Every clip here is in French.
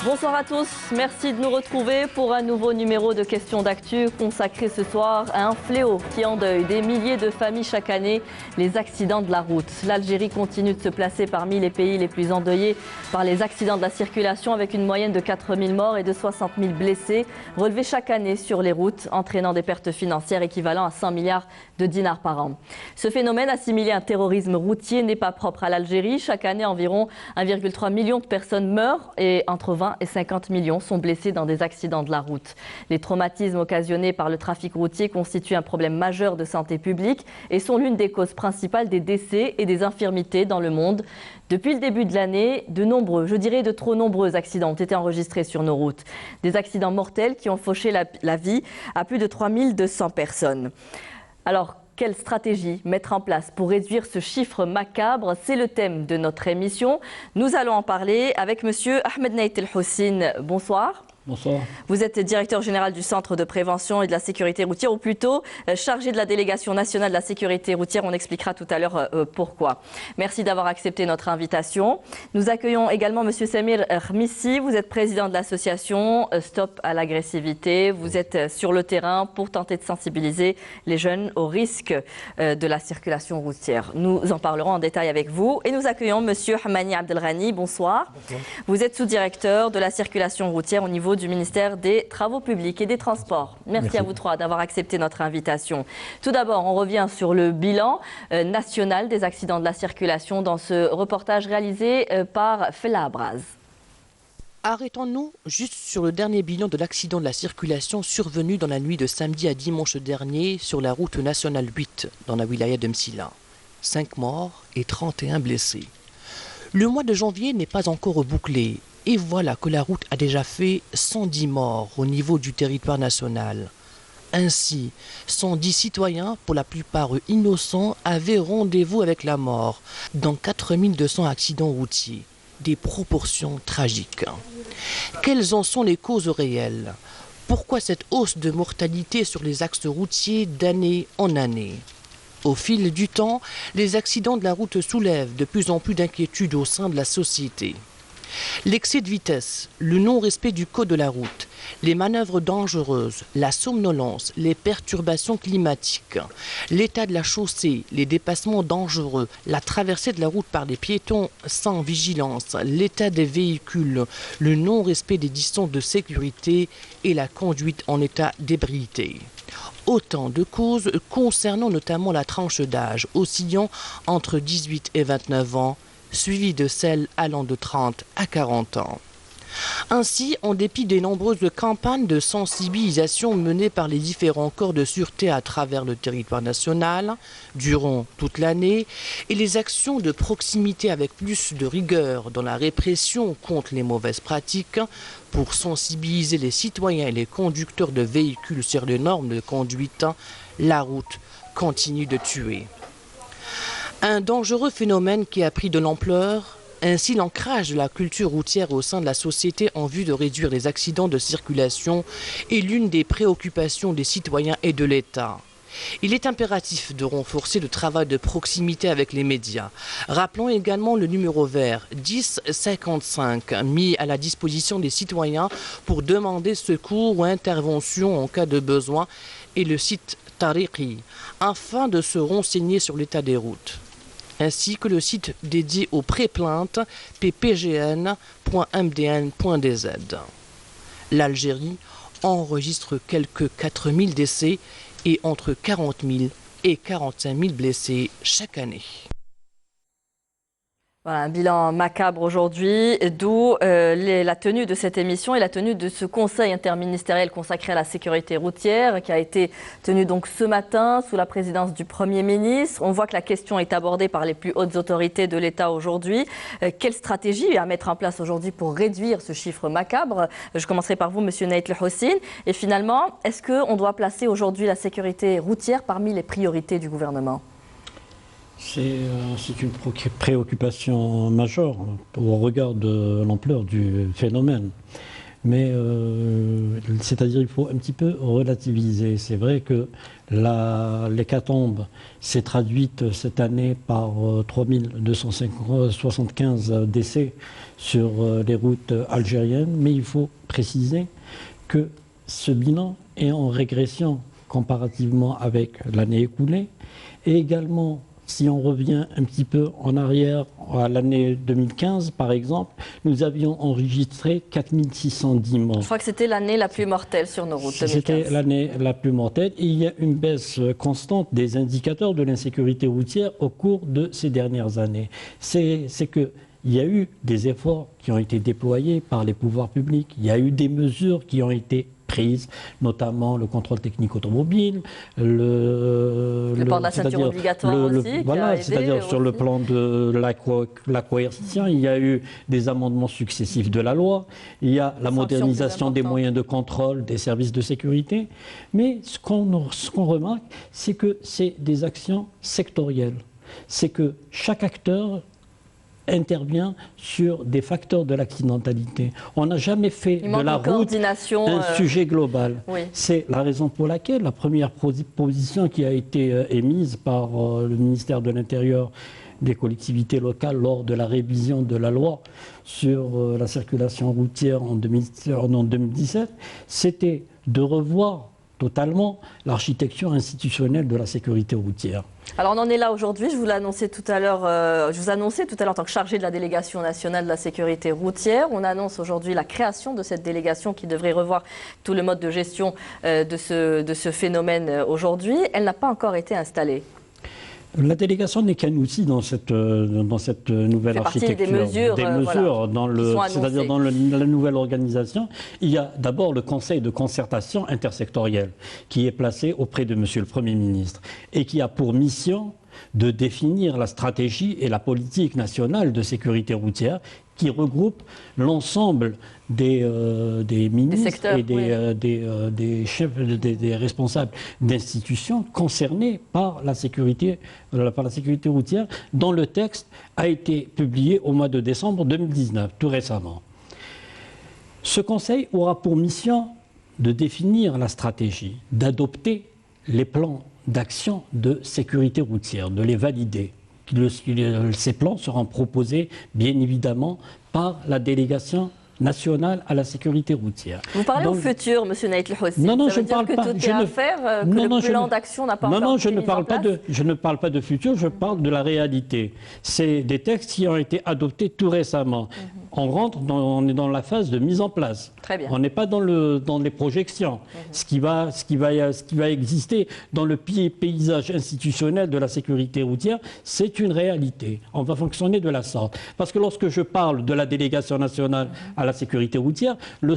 Bonsoir à tous, merci de nous retrouver pour un nouveau numéro de Questions d'actu consacré ce soir à un fléau qui endeuille des milliers de familles chaque année, les accidents de la route. L'Algérie continue de se placer parmi les pays les plus endeuillés par les accidents de la circulation avec une moyenne de 4000 morts et de 60 000 blessés relevés chaque année sur les routes, entraînant des pertes financières équivalent à 100 milliards de dinars par an. Ce phénomène assimilé à un terrorisme routier n'est pas propre à l'Algérie. Chaque année, environ 1,3 million de personnes meurent et entre 20 et 50 millions sont blessés dans des accidents de la route. Les traumatismes occasionnés par le trafic routier constituent un problème majeur de santé publique et sont l'une des causes principales des décès et des infirmités dans le monde. Depuis le début de l'année, de nombreux, je dirais de trop nombreux accidents ont été enregistrés sur nos routes. Des accidents mortels qui ont fauché la vie à plus de 3200 personnes. Alors, quelle stratégie mettre en place pour réduire ce chiffre macabre? C'est le thème de notre émission. Nous allons en parler avec monsieur Ahmed Naït El Houssine. Bonsoir. Bonsoir. Vous êtes directeur général du Centre de prévention et de la sécurité routière, ou plutôt chargé de la délégation nationale de la sécurité routière. On expliquera tout à l'heure pourquoi. Merci d'avoir accepté notre invitation. Nous accueillons également monsieur Samir Khmissi. Vous êtes président de l'association Stop à l'agressivité. Vous êtes sur le terrain pour tenter de sensibiliser les jeunes au risque de la circulation routière. Nous en parlerons en détail avec vous. Et nous accueillons monsieur Hamani Abdelrani. Bonsoir. Bonsoir. Vous êtes sous-directeur de la circulation routière au niveau du ministère des Travaux publics et des Transports. Merci à vous trois d'avoir accepté notre invitation. Tout d'abord, on revient sur le bilan national des accidents de la circulation dans ce reportage réalisé par Fela Abraz. Arrêtons-nous juste sur le dernier bilan de l'accident de la circulation survenu dans la nuit de samedi à dimanche dernier sur la route nationale 8 dans la wilaya de Msila. 5 morts et 31 blessés. Le mois de janvier n'est pas encore bouclé. Et voilà que la route a déjà fait 110 morts au niveau du territoire national. Ainsi, 110 citoyens, pour la plupart innocents, avaient rendez-vous avec la mort dans 4200 accidents routiers. Des proportions tragiques. Quelles en sont les causes réelles? Pourquoi cette hausse de mortalité sur les axes routiers d'année en année? Au fil du temps, les accidents de la route soulèvent de plus en plus d'inquiétudes au sein de la société. L'excès de vitesse, le non-respect du code de la route, les manœuvres dangereuses, la somnolence, les perturbations climatiques, l'état de la chaussée, les dépassements dangereux, la traversée de la route par des piétons sans vigilance, l'état des véhicules, le non-respect des distances de sécurité et la conduite en état d'ébriété. Autant de causes concernant notamment la tranche d'âge oscillant entre 18 et 29 ans, suivi de celles allant de 30 à 40 ans. Ainsi, en dépit des nombreuses campagnes de sensibilisation menées par les différents corps de sûreté à travers le territoire national, durant toute l'année, et les actions de proximité avec plus de rigueur dans la répression contre les mauvaises pratiques, pour sensibiliser les citoyens et les conducteurs de véhicules sur les normes de conduite, la route continue de tuer. Un dangereux phénomène qui a pris de l'ampleur, ainsi l'ancrage de la culture routière au sein de la société en vue de réduire les accidents de circulation est l'une des préoccupations des citoyens et de l'État. Il est impératif de renforcer le travail de proximité avec les médias. Rappelons également le numéro vert 1055 mis à la disposition des citoyens pour demander secours ou intervention en cas de besoin et le site Tariqi afin de se renseigner sur l'état des routes, ainsi que le site dédié aux pré-plaintes ppgn.mdn.dz. L'Algérie enregistre quelques 4000 décès et entre 40 000 et 45 000 blessés chaque année. Voilà, un bilan macabre aujourd'hui, d'où la tenue de cette émission et la tenue de ce conseil interministériel consacré à la sécurité routière qui a été tenu donc ce matin sous la présidence du Premier ministre. On voit que la question est abordée par les plus hautes autorités de l'État aujourd'hui. Quelle stratégie à mettre en place aujourd'hui pour réduire ce chiffre macabre? Je commencerai par vous, monsieur Naït El Houssine. Et finalement, est-ce qu'on doit placer aujourd'hui la sécurité routière parmi les priorités du gouvernement? C'est une préoccupation majeure au regard de l'ampleur du phénomène. Mais c'est-à-dire il faut un petit peu relativiser. C'est vrai que l'hécatombe s'est traduite cette année par 3275 décès sur les routes algériennes, mais il faut préciser que ce bilan est en régression comparativement avec l'année écoulée, et également si on revient un petit peu en arrière à l'année 2015, par exemple, nous avions enregistré 4610 morts. Je crois que c'était l'année la plus mortelle sur nos routes, 2015. C'était l'année la plus mortelle. Et il y a une baisse constante des indicateurs de l'insécurité routière au cours de ces dernières années. C'est qu'il y a eu des efforts qui ont été déployés par les pouvoirs publics. Il y a eu des mesures qui ont été prises, notamment le contrôle technique automobile, le port de la ceinture obligatoire aussi. Voilà, c'est-à-dire sur le plan de la coercition, il y a eu des amendements successifs de la loi, il y a la modernisation des moyens de contrôle des services de sécurité, mais ce qu'on remarque, c'est que c'est des actions sectorielles. C'est que chaque acteur intervient sur des facteurs de l'accidentalité. On n'a jamais fait de la route un sujet global. Oui. C'est la raison pour laquelle la première proposition qui a été émise par le ministère de l'Intérieur des collectivités locales lors de la révision de la loi sur la circulation routière en 2017, c'était de revoir totalement l'architecture institutionnelle de la sécurité routière. Alors on en est là aujourd'hui, je vous l'annonçais tout à l'heure, en tant que chargé de la délégation nationale de la sécurité routière. On annonce aujourd'hui la création de cette délégation qui devrait revoir tout le mode de gestion de ce phénomène aujourd'hui. Elle n'a pas encore été installée. La délégation n'est qu'un outil dans cette nouvelle architecture. Des mesures, c'est-à-dire dans la nouvelle organisation. Il y a d'abord le Conseil de concertation intersectorielle qui est placé auprès de Monsieur le Premier ministre et qui a pour mission de définir la stratégie et la politique nationale de sécurité routière qui regroupe l'ensemble des ministres et des chefs, des responsables d'institutions concernées par la sécurité routière, dont le texte a été publié au mois de décembre 2019, tout récemment. Ce Conseil aura pour mission de définir la stratégie, d'adopter les plans d'action de sécurité routière, de les valider. Ces plans seront proposés, bien évidemment, par la délégation nationale à la sécurité routière. Vous parlez au futur, M. Naït El-Hossi. Non, je ne parle pas. Tout est à faire, que le plan d'action n'a pas encore été mis en place. Je ne parle pas de futur, je parle de la réalité. C'est des textes qui ont été adoptés tout récemment. On est dans la phase de mise en place. Très bien. On n'est pas dans les projections. Ce qui va exister dans le paysage institutionnel de la sécurité routière, c'est une réalité. On va fonctionner de la sorte. Parce que lorsque je parle de la délégation nationale à la sécurité routière, le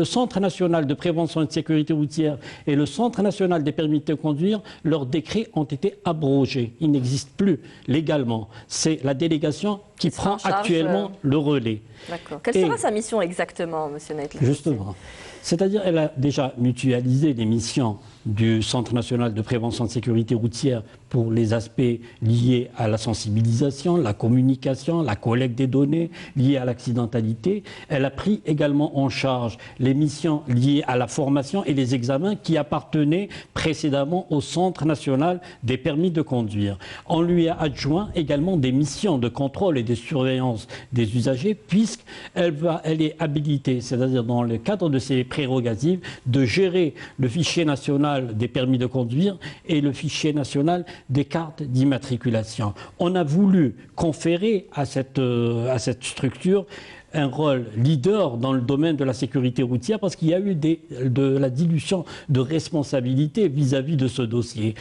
Centre national de prévention et de sécurité routière et le Centre national des permis de conduire, leurs décrets ont été abrogés. Ils n'existent plus légalement. C'est la délégation qui prend actuellement le relais. D'accord. Quelle sera sa mission exactement, M. Naït El-Hossi ? Justement. C'est-à-dire qu'elle a déjà mutualisé les missions du Centre national de prévention de sécurité routière pour les aspects liés à la sensibilisation, la communication, la collecte des données liées à l'accidentalité. Elle a pris également en charge les missions liées à la formation et les examens qui appartenaient précédemment au Centre national des permis de conduire. On lui a adjoint également des missions de contrôle et de surveillance des usagers puisqu'elle est habilitée, c'est-à-dire dans le cadre de ses prérogatives, de gérer le fichier national des permis de conduire et le fichier national des cartes d'immatriculation. On a voulu conférer à cette structure un rôle leader dans le domaine de la sécurité routière parce qu'il y a eu de la dilution de responsabilité vis-à-vis de ce dossier.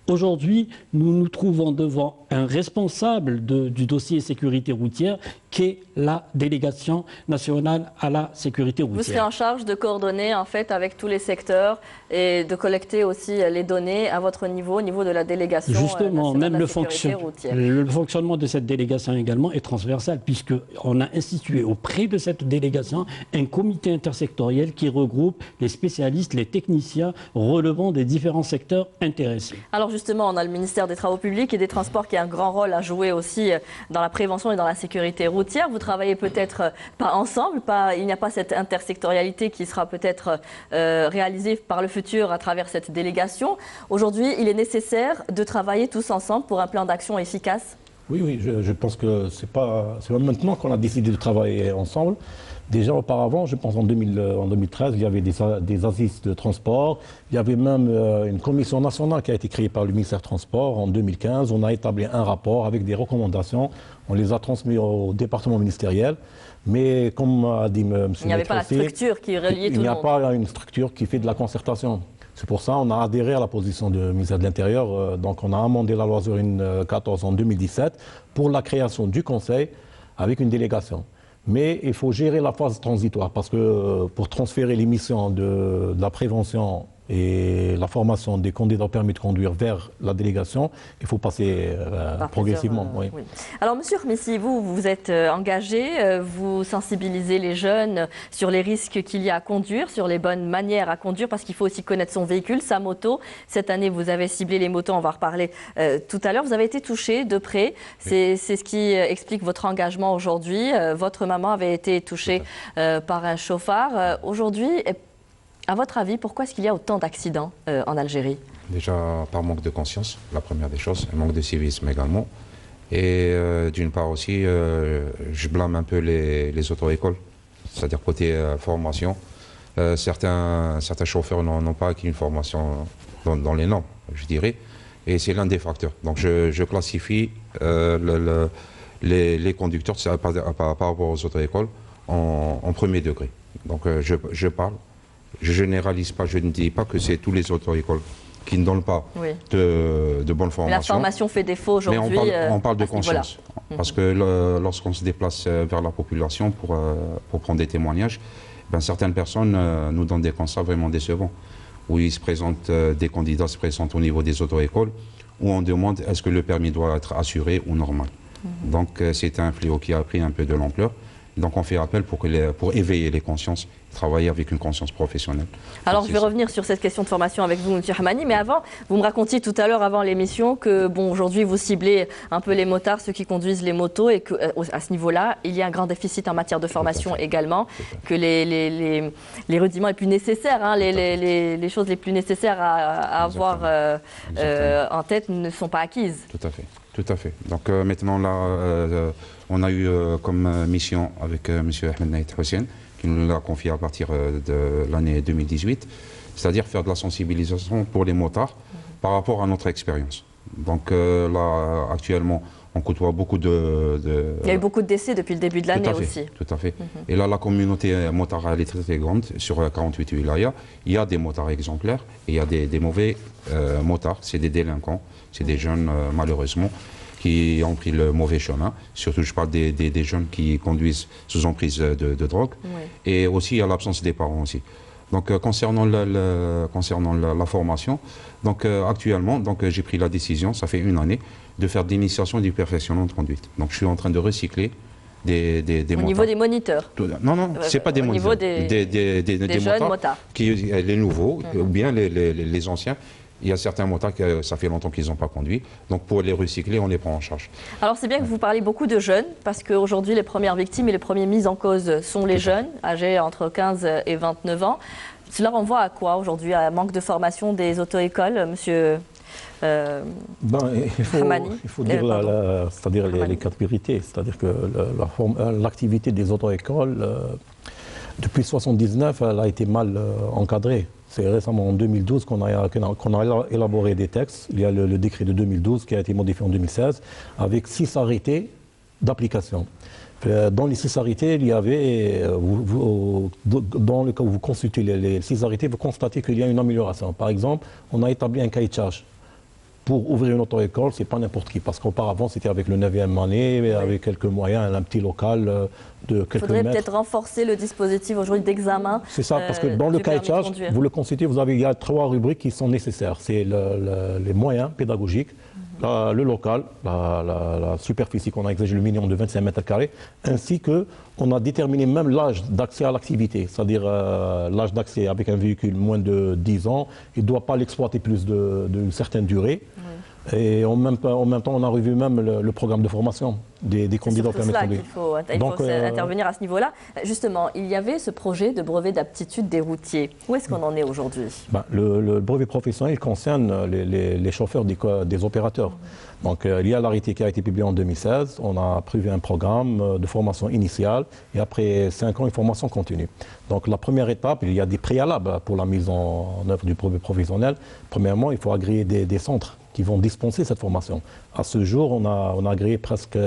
Aujourd'hui, nous nous trouvons devant un responsable du dossier sécurité routière qui est la délégation nationale à la sécurité routière. Vous serez en charge de coordonner en fait avec tous les secteurs et de collecter aussi les données à votre niveau, au niveau de la délégation Justement, nationale même de la sécurité routière. Le fonctionnement de cette délégation également est transversal puisqu'on a institué auprès de cette délégation un comité intersectoriel qui regroupe les spécialistes, les techniciens relevant des différents secteurs intéressés. Alors justement, on a le ministère des Travaux publics et des Transports qui a un grand rôle à jouer aussi dans la prévention et dans la sécurité routière. Vous travaillez peut-être pas ensemble, il n'y a pas cette intersectorialité qui sera peut-être réalisée par le futur à travers cette délégation. Aujourd'hui, il est nécessaire de travailler tous ensemble pour un plan d'action efficace. Oui, je pense que c'est maintenant qu'on a décidé de travailler ensemble. Déjà auparavant, je pense en 2013, il y avait des assises de transport. Il y avait même une commission nationale qui a été créée par le ministère des Transports en 2015. On a établi un rapport avec des recommandations. On les a transmis au département ministériel. Mais comme a dit M. Il n'y avait pas la structure qui reliait tout le monde. Il n'y a pas une structure qui fait de la concertation. C'est pour ça qu'on a adhéré à la position du ministère de l'Intérieur. Donc on a amendé la loi Zurine 14 en 2017 pour la création du Conseil avec une délégation. Mais il faut gérer la phase transitoire parce que pour transférer les missions de la prévention et la formation des candidats au permis de conduire vers la délégation, il faut passer progressivement. Oui. Alors, Monsieur Khmessi, vous êtes engagé, vous sensibilisez les jeunes sur les risques qu'il y a à conduire, sur les bonnes manières à conduire, parce qu'il faut aussi connaître son véhicule, sa moto. Cette année, vous avez ciblé les motos, on va en reparler tout à l'heure. Vous avez été touché de près, c'est ce qui explique votre engagement aujourd'hui. Votre maman avait été touchée par un chauffard. Aujourd'hui, à votre avis, pourquoi est-ce qu'il y a autant d'accidents en Algérie? Déjà par manque de conscience, la première des choses, un manque de civisme également. Et d'une part aussi, je blâme un peu les auto-écoles, c'est-à-dire côté formation. Certains chauffeurs n'ont pas acquis une formation dans les normes, je dirais, et c'est l'un des facteurs. Donc je classifie les conducteurs par rapport aux auto-écoles en premier degré. Donc je parle. Je ne généralise pas, je ne dis pas que c'est tous les auto-écoles qui ne donnent pas de bonne formation. Mais la formation fait défaut aujourd'hui. Mais on parle de conscience. Parce que lorsqu'on se déplace vers la population pour prendre des témoignages, certaines personnes nous donnent des constats vraiment décevants. Où ils se présentent, des candidats se présentent au niveau des auto-écoles, où on demande est-ce que le permis doit être assuré ou normal. Donc c'est un fléau qui a pris un peu de l'ampleur. Donc on fait appel pour éveiller les consciences, travailler avec une conscience professionnelle. Alors je vais revenir sur cette question de formation avec vous, M. Hamani, mais avant, vous me racontiez tout à l'heure avant l'émission que aujourd'hui vous ciblez un peu les motards, ceux qui conduisent les motos, et qu'à ce niveau-là, il y a un grand déficit en matière de formation également, que les rudiments les plus nécessaires, hein, les choses les plus nécessaires à avoir en tête ne sont pas acquises. Tout à fait. Donc maintenant, là, on a eu comme mission avec M. Ahmed Naït Hussein, qui nous l'a confié à partir de l'année 2018, c'est-à-dire faire de la sensibilisation pour les motards par rapport à notre expérience. Donc là, actuellement, on côtoie beaucoup Il y a eu beaucoup de décès depuis le début de l'année aussi. Tout à fait. Et là, la communauté motard, elle est très, très grande. Sur 48 wilayas, il y a des motards exemplaires et il y a des mauvais motards. C'est des délinquants, c'est des jeunes, malheureusement, qui ont pris le mauvais chemin. Surtout, je parle des jeunes qui conduisent sous emprise de drogue. Et aussi, il y a l'absence des parents aussi. Donc, concernant la formation, donc, actuellement, j'ai pris la décision, ça fait une année, de faire de l'initiation du perfectionnement de conduite. Donc, je suis en train de recycler des motards. Au niveau des moniteurs? Non, ce n'est pas des moniteurs. Au niveau des jeunes motards. Les nouveaux, ou bien les anciens. Il y a certains motards que ça fait longtemps qu'ils n'ont pas conduit. Donc pour les recycler, on les prend en charge. Alors c'est bien que vous parlez beaucoup de jeunes, parce qu'aujourd'hui les premières victimes et les premiers mises en cause sont les jeunes, âgés entre 15 et 29 ans. Cela renvoie à quoi aujourd'hui? À un manque de formation des auto-écoles, monsieur il faut dire c'est-à-dire les quatre vérités. C'est-à-dire que l'activité des auto-écoles, depuis 1979, elle a été mal encadrée. C'est récemment en 2012 qu'on a élaboré des textes. Il y a le décret de 2012 qui a été modifié en 2016 avec 6 arrêtés d'application. Dans les 6 arrêtés, il y avait, dans le cas où vous consultez les 6 arrêtés, vous constatez qu'il y a une amélioration. Par exemple, on a établi un cahier de charge. Pour ouvrir une auto-école, ce n'est pas n'importe qui, parce qu'auparavant, c'était avec le 9e année, avec quelques moyens, un petit local de quelques mètres. Il faudrait peut-être renforcer le dispositif aujourd'hui d'examen. C'est ça, parce que dans le cahier de charge, vous le consultez, il y a 3 rubriques qui sont nécessaires. C'est les moyens pédagogiques, le local, la superficie qu'on a exigé, le minimum de 25 mètres carrés, ainsi qu'on a déterminé même l'âge d'accès à l'activité, c'est-à-dire l'âge d'accès avec un véhicule moins de 10 ans, il ne doit pas l'exploiter plus d'une certaine durée. Oui. Et en même temps, on a revu même le programme de formation des candidats au permis de conduire. Il faut intervenir à ce niveau-là. Justement, il y avait ce projet de brevet d'aptitude des routiers. Où est-ce qu'on en est aujourd'hui? Le brevet professionnel concerne les chauffeurs des opérateurs. Donc, il y a l'arrêté qui a été publié en 2016. On a prévu un programme de formation initiale et après 5 ans, une formation continue. Donc, la première étape, il y a des préalables pour la mise en œuvre du brevet professionnel. Premièrement, il faut agréer des centres qui vont dispenser cette formation. À ce jour, on a agréé presque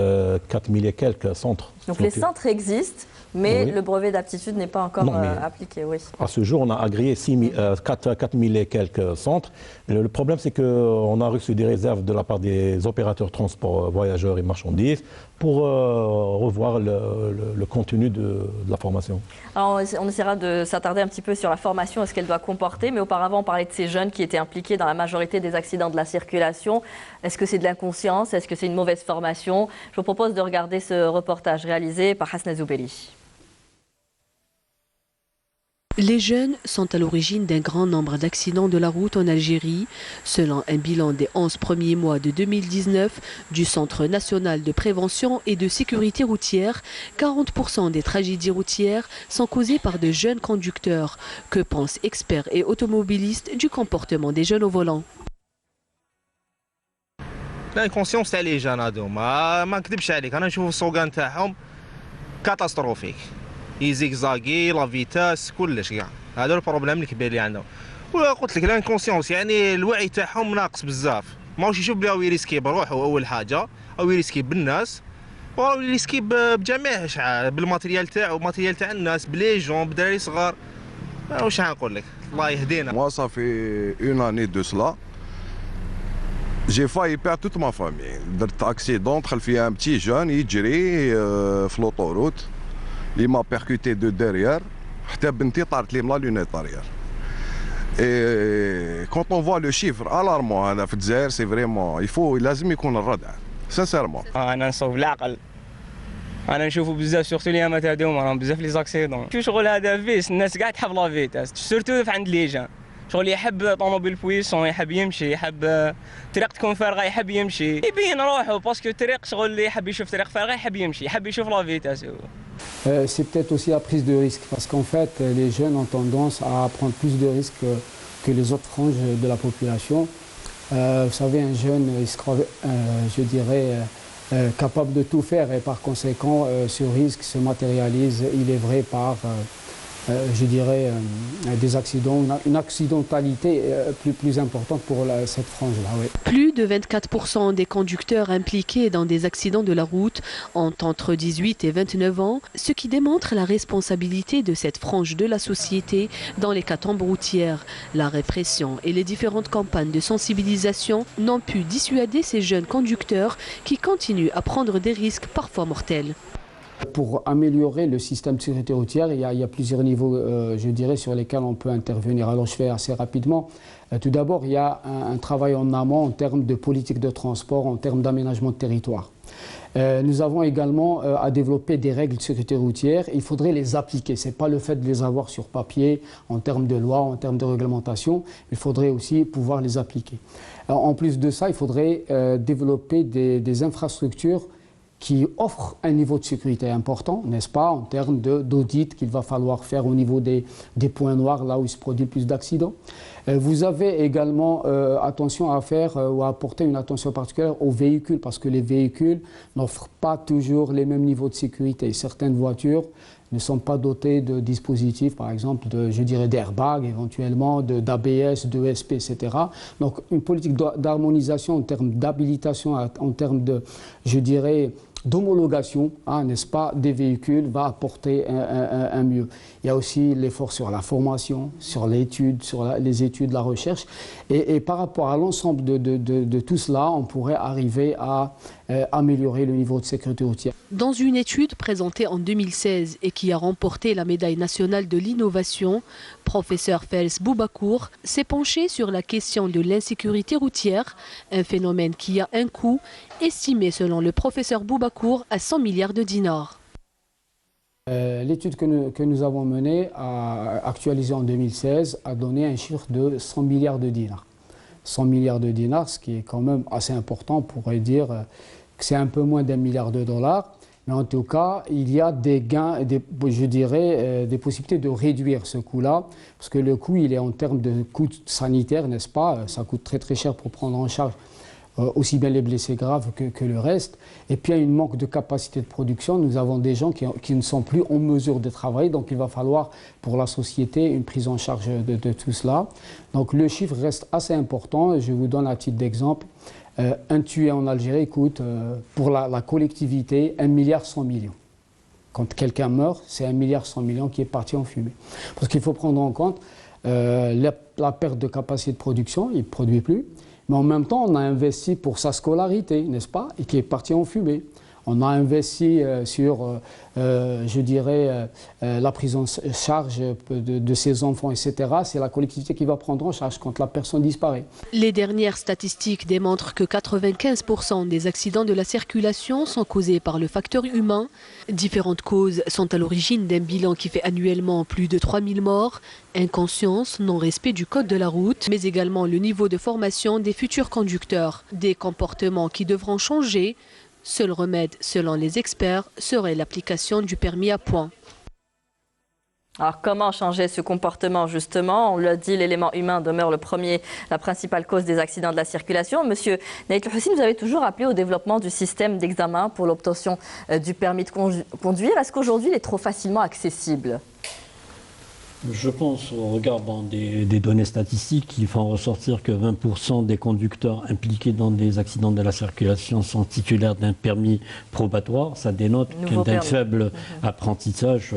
4000 et quelques centres. Donc les centres existent, mais oui, le brevet d'aptitude n'est pas encore appliqué. Oui. À ce jour, on a agréé 4000 et quelques centres. Le problème, c'est qu'on a reçu des réserves de la part des opérateurs transport voyageurs et marchandises pour revoir le contenu de la formation. Alors, on essaiera de s'attarder un petit peu sur la formation et ce qu'elle doit comporter, mais auparavant, on parlait de ces jeunes qui étaient impliqués dans la majorité des accidents de la circulation. Est-ce que c'est de l'inconscience? Est-ce que c'est une mauvaise formation? Je vous propose de regarder ce reportage réalisé par Hasna Zoubeli. Les jeunes sont à l'origine d'un grand nombre d'accidents de la route en Algérie. Selon un bilan des 11 premiers mois de 2019 du Centre national de prévention et de sécurité routière, 40% des tragédies routières sont causées par de jeunes conducteurs. Que pensent experts et automobilistes du comportement des jeunes au volant? الانكونسيونس تاع لي جان هادو ما نكذبش عليك، انا نشوف السوقان تاعهم كاتاستروفيك، يزيكزاكي لا فيتاس كلش كاع، هذا البروبليم الكبير اللي عندهم. وقلت لك الانكونسيونس يعني الوعي تاعهم ناقص بزاف، ماهوش يشوف بلي يريسكي بروحه اول حاجه او يريسكي بالناس او يريسكي بجميع بالماتريال تاعو، الماتريال تاع الناس، بلي جون، بدراري صغار. واش نقول لك، الله يهدينا. Moi ça fait une année de cela. J'ai failli perdre toute ma famille. درت accident دخل فيها un petit jeune يجري في l'autoroute. Il m'a percuté de derrière. حتى بنتي طارت لي من لا لونيت arrière. Et quand on voit le chiffre alarmant هذا في الجزائر c'est vraiment لازم يكون الردع. sincèrement. انا نصوب العقل. انا نشوفوا بزاف سورتو اليامات هذوما راهم بزاف لي زاكسيدون. شو شغل هذا فيس الناس كاع تحب لا فيتاس سورتو عند لي جان. شغل يحب طوموبيل بويسون، يحب يمشي، يحب طريق تكون فارغه يحب يمشي، يبين روحه باسكو طريق شغل اللي يحب يشوف طريق فارغه يحب يمشي، يحب يشوف لا فيتاس. C'est peut-être aussi la prise de risque parce qu'en fait les jeunes ont tendance à prendre plus de risques que les autres franges de la population. Vous savez, un jeune, il se croit, je dirais, capable de tout faire et par conséquent ce risque se matérialise, il est vrai, par je dirais, des accidents, une accidentalité plus importante pour cette frange-là. Oui. Plus de 24% des conducteurs impliqués dans des accidents de la route ont entre 18 et 29 ans, ce qui démontre la responsabilité de cette frange de la société dans l'hécatombe routière. La répression et les différentes campagnes de sensibilisation n'ont pu dissuader ces jeunes conducteurs qui continuent à prendre des risques parfois mortels. Pour améliorer le système de sécurité routière, il y a plusieurs niveaux, je dirais, sur lesquels on peut intervenir. Alors je fais assez rapidement. Tout d'abord, il y a un travail en amont en termes de politique de transport, en termes d'aménagement de territoire. Nous avons également à développer des règles de sécurité routière. Il faudrait les appliquer. Ce n'est pas le fait de les avoir sur papier, en termes de loi, en termes de réglementation. Il faudrait aussi pouvoir les appliquer. Alors, en plus de ça, il faudrait développer des infrastructures qui offre un niveau de sécurité important, n'est-ce pas, en termes d'audit qu'il va falloir faire au niveau des points noirs, là où il se produit le plus d'accidents. Vous avez également attention à faire ou à apporter une attention particulière aux véhicules, parce que les véhicules n'offrent pas toujours les mêmes niveaux de sécurité. Certaines voitures ne sont pas dotées de dispositifs, par exemple, je dirais d'airbag, éventuellement, d'ABS, d'ESP, etc. Donc une politique d'harmonisation en termes d'habilitation, en termes de, je dirais, d'homologation, n'est-ce pas, des véhicules va apporter un mieux. Il y a aussi l'effort sur la formation, sur l'étude, sur les études, la recherche. Et par rapport à l'ensemble de tout cela, on pourrait arriver à améliorer le niveau de sécurité routière. Dans une étude présentée en 2016 et qui a remporté la médaille nationale de l'innovation, professeur Fels Boubakour s'est penché sur la question de l'insécurité routière, un phénomène qui a un coût estimé selon le professeur Boubakour à 100 milliards de dinars. L'étude que nous avons menée, actualisée en 2016, a donné un chiffre de 100 milliards de dinars. 100 milliards de dinars, ce qui est quand même assez important, on pourrait dire que c'est un peu moins d'1 milliard de dollars. Mais en tout cas, il y a des gains, je dirais, des possibilités de réduire ce coût-là, parce que le coût, il est en termes de coûts sanitaires, n'est-ce pas? Ça coûte très très cher pour prendre en charge aussi bien les blessés graves que le reste. Et puis il y a un manque de capacité de production. Nous avons des gens qui ne sont plus en mesure de travailler, donc il va falloir pour la société une prise en charge de tout cela. Donc le chiffre reste assez important. Je vous donne un titre d'exemple. Un tué en Algérie coûte pour la collectivité 1,1 milliard. Quand quelqu'un meurt, c'est 1,1 milliard qui est parti en fumée. Parce qu'il faut prendre en compte la perte de capacité de production, il ne produit plus. Mais en même temps, on a investi pour sa scolarité, n'est-ce pas, et qui est parti en fumée. On a investi sur, je dirais, la prise en charge de ses enfants, etc. C'est la collectivité qui va prendre en charge quand la personne disparaît. Les dernières statistiques démontrent que 95% des accidents de la circulation sont causés par le facteur humain. Différentes causes sont à l'origine d'un bilan qui fait annuellement plus de 3000 morts. Inconscience, non-respect du code de la route, mais également le niveau de formation des futurs conducteurs. Des comportements qui devront changer. Seul remède, selon les experts, serait l'application du permis à points. Alors comment changer ce comportement justement? On l'a dit, l'élément humain demeure la principale cause des accidents de la circulation. Monsieur Naït Hussein, vous avez toujours appelé au développement du système d'examen pour l'obtention du permis de conduire. Est-ce qu'aujourd'hui il est trop facilement accessible? Je pense, au regard des données statistiques, qui font ressortir que 20% des conducteurs impliqués dans des accidents de la circulation sont titulaires d'un permis probatoire. Ça dénote d'un faible apprentissage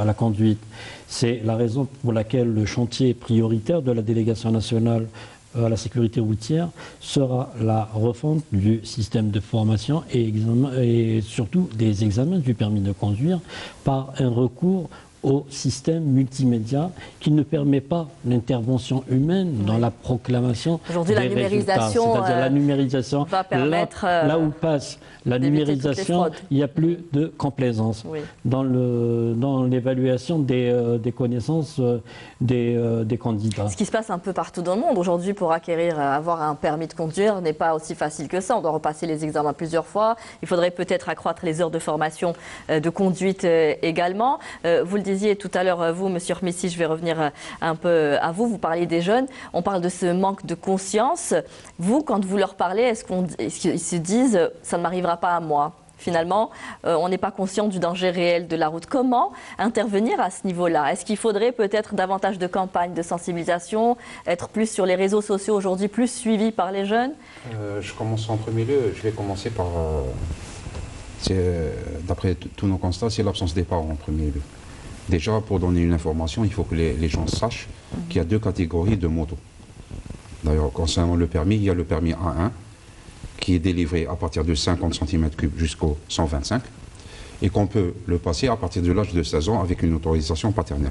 à la conduite. C'est la raison pour laquelle le chantier prioritaire de la délégation nationale à la sécurité routière sera la refonte du système de formation et surtout des examens du permis de conduire par un recours au système multimédia qui ne permet pas l'intervention humaine dans la proclamation des résultats. C'est-à-dire la numérisation va permettre là où passe la numérisation, il n'y a plus de complaisance dans l'évaluation des connaissances des candidats. Ce qui se passe un peu partout dans le monde aujourd'hui pour avoir un permis de conduire n'est pas aussi facile que ça. On doit repasser les examens plusieurs fois. Il faudrait peut-être accroître les heures de formation de conduite également. Vous le disiez tout à l'heure, vous, Monsieur Khmissi, je vais revenir un peu à vous. Vous parliez des jeunes. On parle de ce manque de conscience. Vous, quand vous leur parlez, est-ce qu'ils se disent « ça ne m'arrivera pas à moi » ? Finalement, on n'est pas conscient du danger réel de la route. Comment intervenir à ce niveau-là? Est-ce qu'il faudrait peut-être davantage de campagnes de sensibilisation, être plus sur les réseaux sociaux aujourd'hui, plus suivi par les jeunes? Je commence en premier lieu. Je vais commencer par, d'après tous nos constats, c'est l'absence des parents en premier lieu. Déjà, pour donner une information, il faut que les gens sachent qu'il y a deux catégories de motos. D'ailleurs, concernant le permis, il y a le permis A1, qui est délivré à partir de 50 cm3 jusqu'au 125, et qu'on peut le passer à partir de l'âge de 16 ans avec une autorisation paternelle.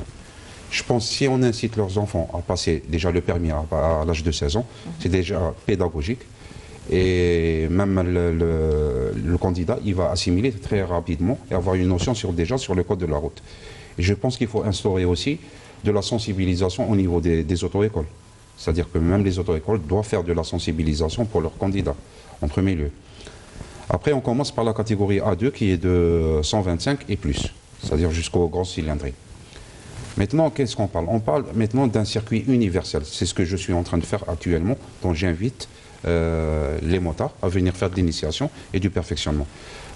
Je pense que si on incite leurs enfants à passer déjà le permis à l'âge de 16 ans, c'est déjà pédagogique. Et même le candidat, il va assimiler très rapidement et avoir une notion déjà sur le code de la route. Et je pense qu'il faut instaurer aussi de la sensibilisation au niveau des auto-écoles. C'est-à-dire que même les auto-écoles doivent faire de la sensibilisation pour leurs candidats, en premier lieu. Après, on commence par la catégorie A2 qui est de 125 et plus, c'est-à-dire jusqu'au grand cylindré. Maintenant, qu'est-ce qu'on parle? On parle maintenant d'un circuit universel. C'est ce que je suis en train de faire actuellement, dont j'invite les motards à venir faire de l'initiation et du perfectionnement.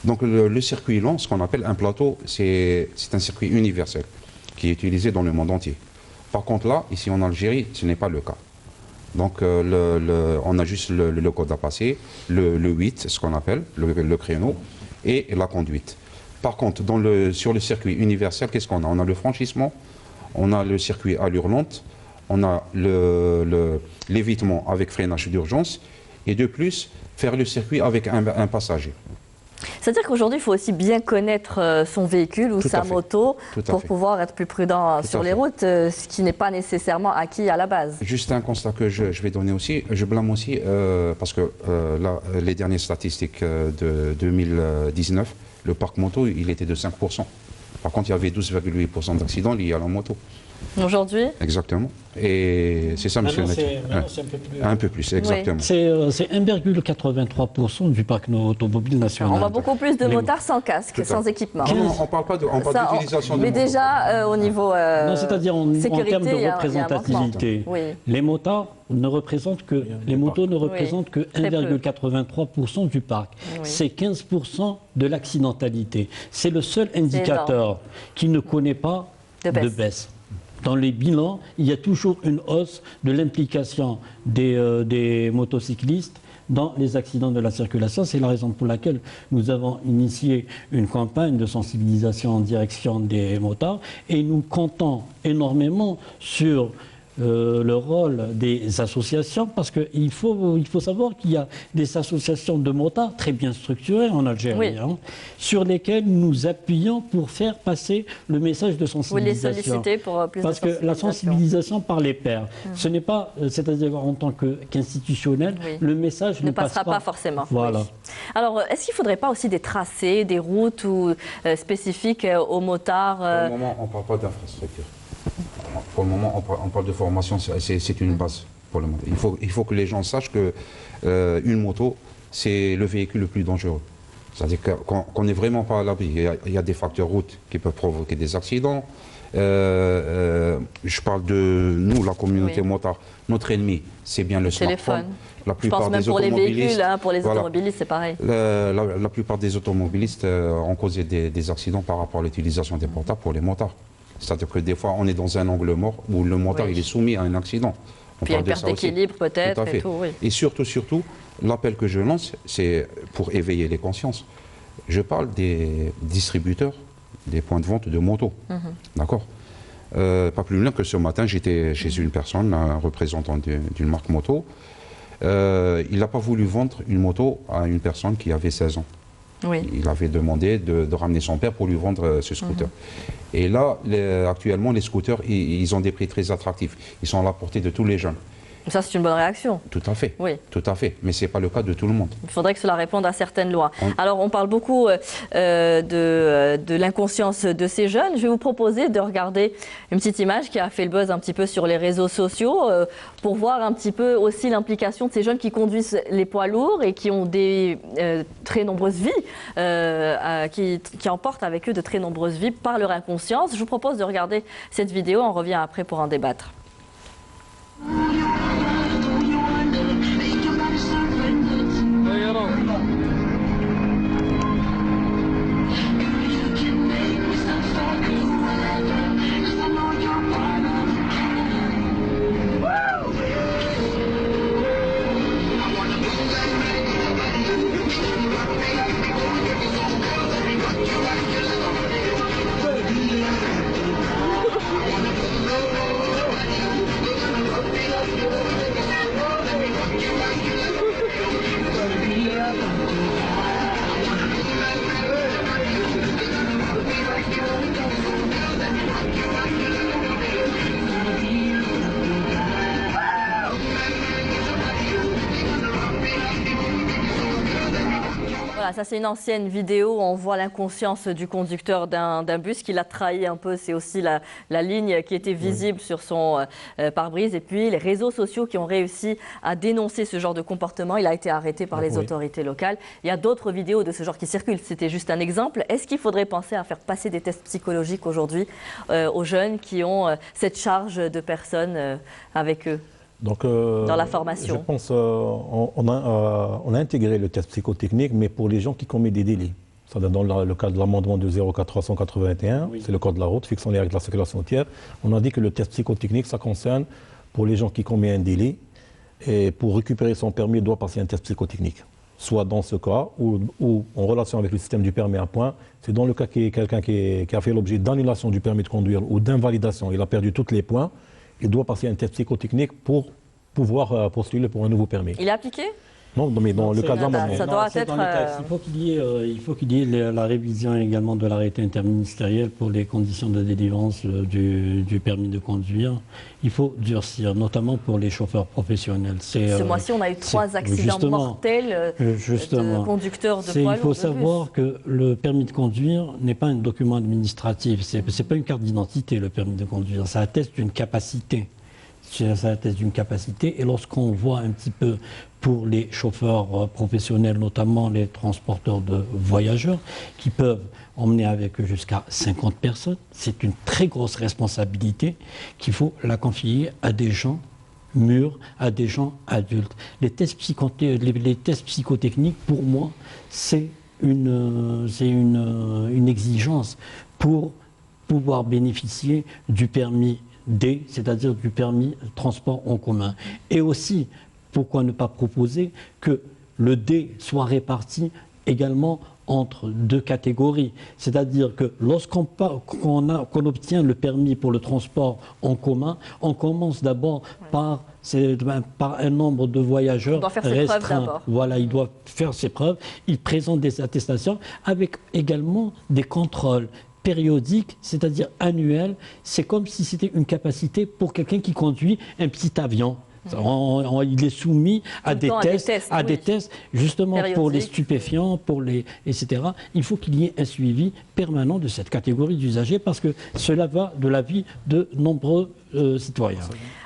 Donc le circuit long, ce qu'on appelle un plateau, c'est un circuit universel qui est utilisé dans le monde entier. Par contre là, ici en Algérie, ce n'est pas le cas. Donc on a juste le code à passer, le 8, ce qu'on appelle, le créneau, et la conduite. Par contre, sur le circuit universel, qu'est-ce qu'on a? On a le franchissement, on a le circuit allure lente, on a l'évitement avec freinage d'urgence, et de plus, faire le circuit avec un passager. C'est-à-dire qu'aujourd'hui, il faut aussi bien connaître son véhicule ou sa moto pour pouvoir être plus prudent sur les routes, ce qui n'est pas nécessairement acquis à la base. Juste un constat que je vais donner aussi, je blâme aussi, parce que là, les dernières statistiques de 2019, le parc moto, il était de 5%. Par contre, il y avait 12,8% d'accidents liés à la moto. Aujourd'hui? Exactement. Et c'est ça, monsieur le métier. Un peu plus, exactement. Oui. C'est 1,83% du parc automobile national. On voit beaucoup plus de motards sans casque, sans équipement. Non, on ne parle pas d'utilisation de mais déjà, au niveau c'est-à-dire en termes de représentativité, les motards ne représentent que, les motos ne représentent que 1,83% du parc. C'est 15% de l'accidentalité. C'est le seul indicateur qui ne connaît pas de baisse. Dans les bilans, il y a toujours une hausse de l'implication des motocyclistes dans les accidents de la circulation. C'est la raison pour laquelle nous avons initié une campagne de sensibilisation en direction des motards et nous comptons énormément sur le rôle des associations, parce qu'il faut savoir qu'il y a des associations de motards très bien structurées en Algérie, sur lesquelles nous appuyons pour faire passer le message de sensibilisation. Vous les sollicitez pour plus parce de sensibilisation. Que la sensibilisation par les pairs, ce n'est pas, c'est-à-dire en tant qu'institutionnel, le message ne passera pas forcément. Voilà. Alors, est-ce qu'il ne faudrait pas aussi des tracés, des routes spécifiques aux motards Pour le moment, on ne parle pas d'infrastructure. Pour le moment, on parle de formation, c'est une base pour le moment. Il faut que les gens sachent qu'une moto, c'est le véhicule le plus dangereux. C'est-à-dire qu'on n'est vraiment pas à l'abri. Il y a des facteurs route qui peuvent provoquer des accidents. Je parle de nous, la communauté motard. Notre ennemi, c'est bien le smartphone. Je pense même pour les véhicules, pour les automobilistes, c'est pareil. La plupart des automobilistes ont causé des accidents par rapport à l'utilisation des portables pour les motards. C'est-à-dire que des fois, on est dans un angle mort où le motard il est soumis à un accident. Puis il y a une perte d'équilibre peut-être et tout. Et surtout, l'appel que je lance, c'est pour éveiller les consciences. Je parle des distributeurs, des points de vente de motos. D'accord. Pas plus loin que ce matin, j'étais chez une personne, un représentant d'une marque moto. Il n'a pas voulu vendre une moto à une personne qui avait 16 ans. Il avait demandé de ramener son père pour lui vendre ce scooter. Et là, actuellement, les scooters, ils ont des prix très attractifs. Ils sont à la portée de tous les jeunes. Ça, c'est une bonne réaction. Tout à fait. Oui. Tout à fait. Mais ce n'est pas le cas de tout le monde. Il faudrait que cela réponde à certaines lois. Alors, on parle beaucoup de l'inconscience de ces jeunes. Je vais vous proposer de regarder une petite image qui a fait le buzz un petit peu sur les réseaux sociaux pour voir un petit peu aussi l'implication de ces jeunes qui conduisent les poids lourds et qui ont des très nombreuses vies, qui emportent avec eux de très nombreuses vies par leur inconscience. Je vous propose de regarder cette vidéo. On revient après pour en débattre. Ça, c'est une ancienne vidéo où on voit l'inconscience du conducteur d'un bus qui l'a trahi un peu. C'est aussi la ligne qui était visible sur son pare-brise. Et puis, les réseaux sociaux qui ont réussi à dénoncer ce genre de comportement. Il a été arrêté par les autorités locales. Il y a d'autres vidéos de ce genre qui circulent. C'était juste un exemple. Est-ce qu'il faudrait penser à faire passer des tests psychologiques aujourd'hui aux jeunes qui ont cette charge de personnes avec eux? Donc, dans la formation. Je pense on a intégré le test psychotechnique, mais pour les gens qui commettent des délits. Dans le cadre de l'amendement de 04381, c'est le code de la route fixant les règles de la circulation routière. On a dit que le test psychotechnique, ça concerne pour les gens qui commettent un délit. Et pour récupérer son permis, il doit passer un test psychotechnique. Soit dans ce cas, ou en relation avec le système du permis à points. C'est dans le cas qu'il y a quelqu'un qui a fait l'objet d'annulation du permis de conduire ou d'invalidation, il a perdu tous les points. Il doit passer un test psychotechnique pour pouvoir postuler pour un nouveau permis. Il est appliqué ? Non, mais dans le cas de ça doit être... Il faut qu'il y ait la révision également de l'arrêté interministériel pour les conditions de délivrance du permis de conduire. Il faut durcir, notamment pour les chauffeurs professionnels. Ce mois-ci, on a eu 3 accidents mortels de conducteurs de poids lourds. Il faut savoir que le permis de conduire n'est pas un document administratif. Ce n'est pas une carte d'identité, le permis de conduire. Ça atteste d'une capacité. Ça atteste d'une capacité. Et lorsqu'on voit un petit peu pour les chauffeurs professionnels, notamment les transporteurs de voyageurs, qui peuvent emmener avec eux jusqu'à 50 personnes, c'est une très grosse responsabilité qu'il faut la confier à des gens mûrs, à des gens adultes. Les tests psychotechniques, pour moi, c'est une exigence pour pouvoir bénéficier du permis D, c'est-à-dire du permis de transport en commun. Et aussi, pourquoi ne pas proposer que le D soit réparti également entre 2 catégories. C'est-à-dire que lorsqu'on obtient le permis pour le transport en commun, on commence d'abord par un nombre de voyageurs restreint. Voilà, il doit faire ses preuves. Il présente des attestations avec également des contrôles périodiques, c'est-à-dire annuels. C'est comme si c'était une capacité pour quelqu'un qui conduit un petit avion. Il est soumis à des tests justement pour les stupéfiants, etc. Il faut qu'il y ait un suivi permanent de cette catégorie d'usagers parce que cela va de la vie de nombreux citoyens.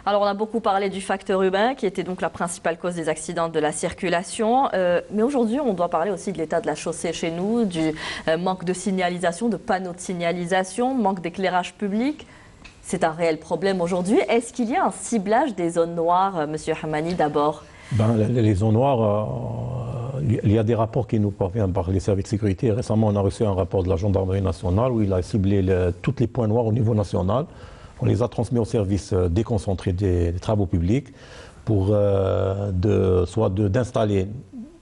Alors on a beaucoup parlé du facteur humain qui était donc la principale cause des accidents de la circulation. Mais aujourd'hui on doit parler aussi de l'état de la chaussée chez nous, du manque de signalisation, de panneaux de signalisation, manque d'éclairage public. C'est un réel problème aujourd'hui. Est-ce qu'il y a un ciblage des zones noires, Monsieur Hamani, d'abord? Les zones noires, il y a des rapports qui nous parviennent par les services de sécurité. Récemment, on a reçu un rapport de la gendarmerie nationale où il a ciblé tous les points noirs au niveau national. On les a transmis au service déconcentré des travaux publics pour soit d'installer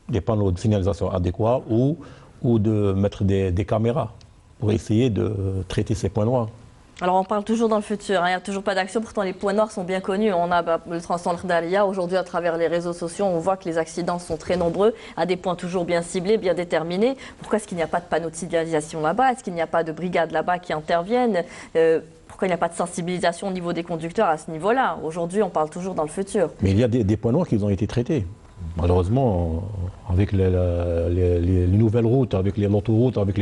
des panneaux de signalisation adéquats ou de mettre des caméras pour essayer de traiter ces points noirs. Alors on parle toujours dans le futur, il n'y a toujours pas d'action, pourtant les points noirs sont bien connus. On a le transport d'Alia, aujourd'hui à travers les réseaux sociaux, on voit que les accidents sont très nombreux, à des points toujours bien ciblés, bien déterminés. Pourquoi est-ce qu'il n'y a pas de panneaux de signalisation là-bas? Est-ce qu'il n'y a pas de brigades là-bas qui interviennent? Pourquoi il n'y a pas de sensibilisation au niveau des conducteurs à ce niveau-là? Aujourd'hui on parle toujours dans le futur. Mais il y a des points noirs qui ont été traités. Malheureusement, avec les nouvelles routes, avec l'autoroute, avec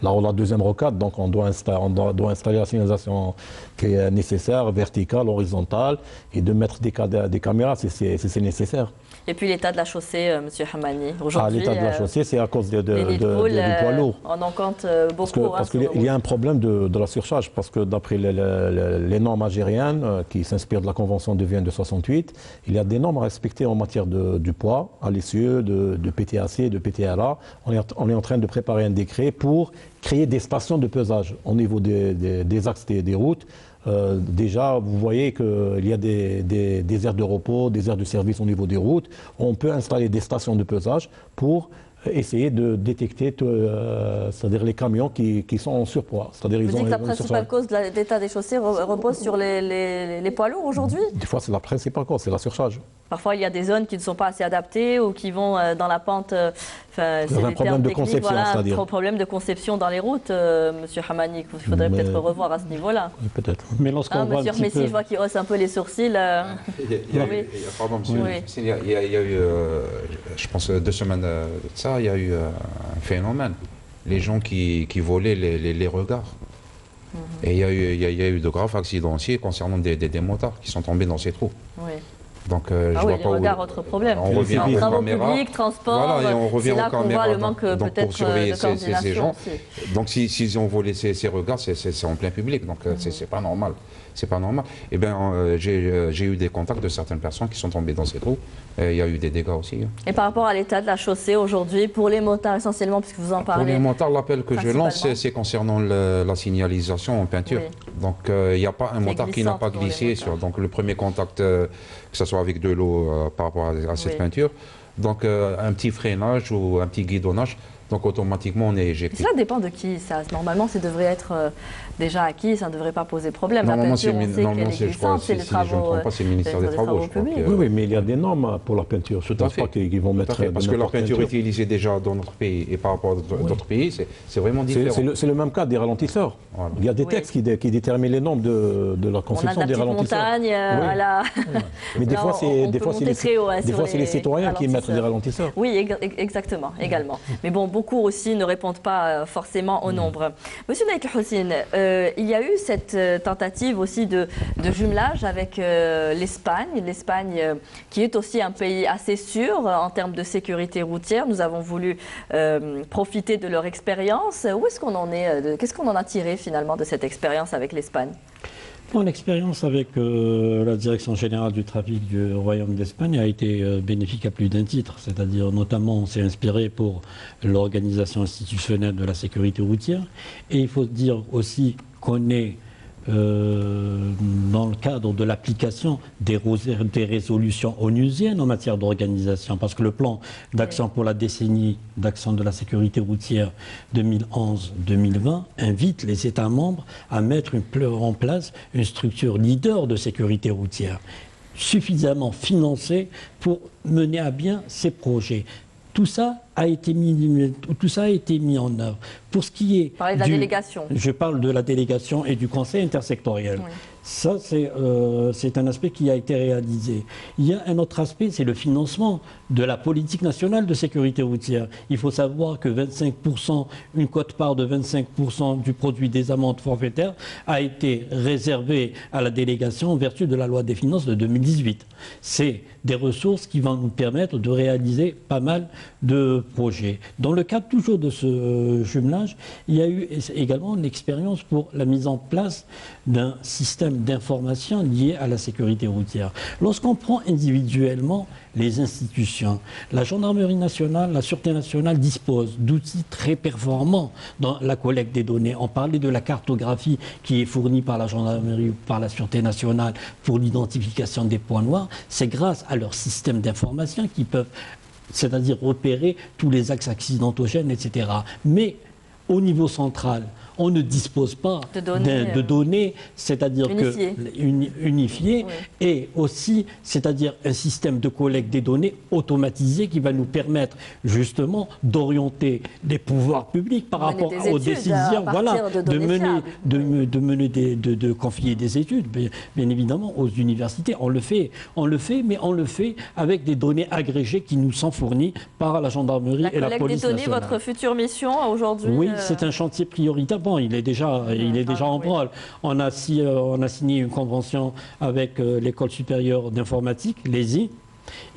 la deuxième rocade, donc on doit installer la signalisation qui est nécessaire, verticale, horizontale, et de mettre des caméras, c'est nécessaire. Et puis l'état de la chaussée, Monsieur Hamani, aujourd'hui. L'état de la chaussée, c'est à cause du poids lourd. On en compte beaucoup. Parce qu'il y a un problème de la surcharge, parce que d'après les normes algériennes qui s'inspirent de la Convention de Vienne de 68, il y a des normes à respecter en matière du poids, à l'essieu, de PTAC, de PTRA. On est en train de préparer un décret pour créer des stations de pesage au niveau des axes des routes. Déjà, vous voyez qu'il y a des aires de repos, des aires de service au niveau des routes. On peut installer des stations de pesage pour essayer de détecter c'est-à-dire les camions qui sont en surpoids. Vous dites que la principale cause de l'état des chaussées repose sur les poids lourds aujourd'hui? Des fois, c'est la principale cause, c'est la surcharge. Parfois, il y a des zones qui ne sont pas assez adaptées ou qui vont dans la pente. C'est un problème de conception, c'est-à-dire. Un problème de conception dans les routes, Monsieur Hamani. Il faudrait peut-être revoir à ce niveau-là. Peut-être. Mais lorsqu'on voit Monsieur Messi, je vois qu'il hausse un peu les sourcils. Pardon, Monsieur. Il y a eu, je pense, 2 semaines de ça, il y a eu un phénomène. Les gens qui volaient les regards. Et il y a eu de graves accidents aussi concernant des motards qui sont tombés dans ces trous. Oui. Donc, je vois pas regards, autre problème. On revient aux travaux caméras. publics, transport, voilà, et on revient c'est là qu'on voit le manque peut-être pour surveiller de coordination ces gens. aussi. Donc s'ils ont volé ces regards, c'est en plein public, donc c'est pas normal. C'est pas normal. Eh bien, j'ai eu des contacts de certaines personnes qui sont tombées dans ces trous. Il y a eu des dégâts aussi. Et par rapport à l'état de la chaussée aujourd'hui, pour les motards essentiellement, puisque vous en parlez. Pour les motards, l'appel que je lance, c'est concernant la signalisation en peinture. Oui. Donc il n'y a pas un motard qui n'a pas glissé sur donc, le premier contact, que ce soit avec de l'eau par rapport à cette peinture. Donc un petit freinage ou un petit guidonnage, Donc automatiquement on est éjecté. Cela dépend de qui ça. Normalement, ça devrait être déjà acquis, ça ne devrait pas poser problème. Normalement, c'est le ministère des Travaux. Oui, mais il y a des normes pour la peinture. Je ne pense pas qu'ils vont mettre. Parce que la peinture utilisée déjà dans notre pays et par rapport à d'autres pays, c'est vraiment différent. C'est le même cas des ralentisseurs. Voilà. Il y a des textes qui déterminent les normes de la conception des ralentisseurs. Montagne, mais des fois, c'est les citoyens qui mettent des ralentisseurs. Oui, exactement, également. Mais bon, beaucoup aussi ne répondent pas forcément au nombre. Monsieur Naït Houssine, il y a eu cette tentative aussi de jumelage avec l'Espagne. L'Espagne qui est aussi un pays assez sûr en termes de sécurité routière. Nous avons voulu profiter de leur expérience. Où est-ce qu'on en est? Qu'est-ce qu'on en a tiré finalement de cette expérience avec l'Espagne? Bon, l'expérience avec la Direction générale du trafic du Royaume d'Espagne a été bénéfique à plus d'un titre. C'est-à-dire, notamment, on s'est inspiré pour l'organisation institutionnelle de la sécurité routière. Et il faut dire aussi qu'on est dans le cadre de l'application des résolutions onusiennes en matière d'organisation, parce que le plan d'action pour la décennie d'action de la sécurité routière 2011-2020 invite les États membres à mettre en place une structure leader de sécurité routière, suffisamment financée pour mener à bien ces projets. Tout ça a été mis en œuvre. Pour ce qui est de la délégation. Je parle de la délégation et du conseil intersectoriel. Oui. Ça, c'est un aspect qui a été réalisé. Il y a un autre aspect, c'est le financement de la politique nationale de sécurité routière. Il faut savoir que 25%, une quote-part de 25% du produit des amendes forfaitaires a été réservée à la délégation en vertu de la loi des finances de 2018. C'est des ressources qui vont nous permettre de réaliser pas mal de projets. Dans le cadre toujours de ce jumelage, il y a eu également une expérience pour la mise en place d'un système d'information lié à la sécurité routière. Lorsqu'on prend individuellement les institutions, la gendarmerie nationale, la sûreté nationale disposent d'outils très performants dans la collecte des données. On parlait de la cartographie qui est fournie par la gendarmerie ou par la sûreté nationale pour l'identification des points noirs. C'est grâce à leur système d'information qu'ils peuvent, c'est-à-dire repérer tous les axes accidentogènes, etc. Mais au niveau central, on ne dispose pas de données, c'est-à-dire unifiées, oui. Et aussi, c'est-à-dire un système de collecte des données automatisé qui va nous permettre justement d'orienter les pouvoirs publics par rapport aux décisions, de confier des études, bien évidemment, aux universités. On le fait, mais on le fait avec des données agrégées qui nous sont fournies par la gendarmerie et la police nationale. La collecte des données, votre future mission aujourd'hui? Oui, c'est un chantier prioritaire. Bon, il est déjà en branle. On a signé une convention avec l'école supérieure d'informatique, l'ESI.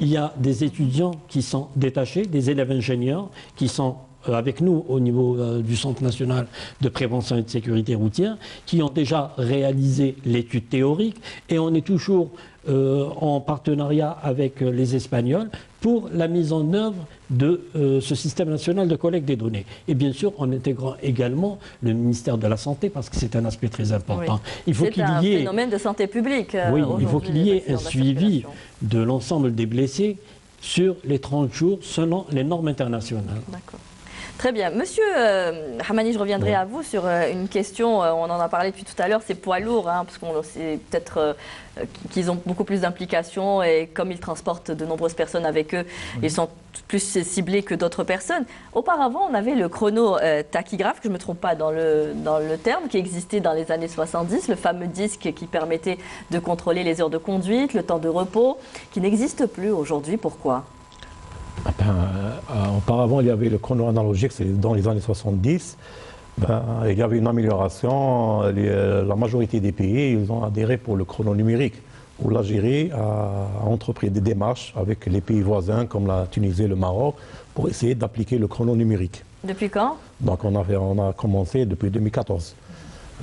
Il y a des étudiants qui sont détachés, des élèves ingénieurs qui sont avec nous au niveau du Centre national de prévention et de sécurité routière, qui ont déjà réalisé l'étude théorique, et on est toujours en partenariat avec les Espagnols pour la mise en œuvre de ce système national de collecte des données. Et bien sûr, en intégrant également le ministère de la Santé, parce que c'est un aspect très important. Oui. C'est un phénomène de santé publique. Oui, il faut qu'il y ait un suivi de l'ensemble des blessés sur les 30 jours selon les normes internationales. D'accord. Très bien. Monsieur Hamani, je reviendrai à vous sur une question, on en a parlé depuis tout à l'heure, c'est poids lourd, parce qu'on sait peut-être qu'ils ont beaucoup plus d'implications et comme ils transportent de nombreuses personnes avec eux, ils sont plus ciblés que d'autres personnes. Auparavant, on avait le chrono tachygraphe, que je ne me trompe pas dans le terme, qui existait dans les années 70, le fameux disque qui permettait de contrôler les heures de conduite, le temps de repos, qui n'existe plus aujourd'hui. Pourquoi ? Auparavant, il y avait le chrono analogique, c'est dans les années 70. Il y avait une amélioration. La majorité des pays, ils ont adhéré pour le chrono numérique, où l'Algérie a entrepris des démarches avec les pays voisins comme la Tunisie et le Maroc pour essayer d'appliquer le chrono numérique. Depuis quand? Donc on a commencé depuis 2014.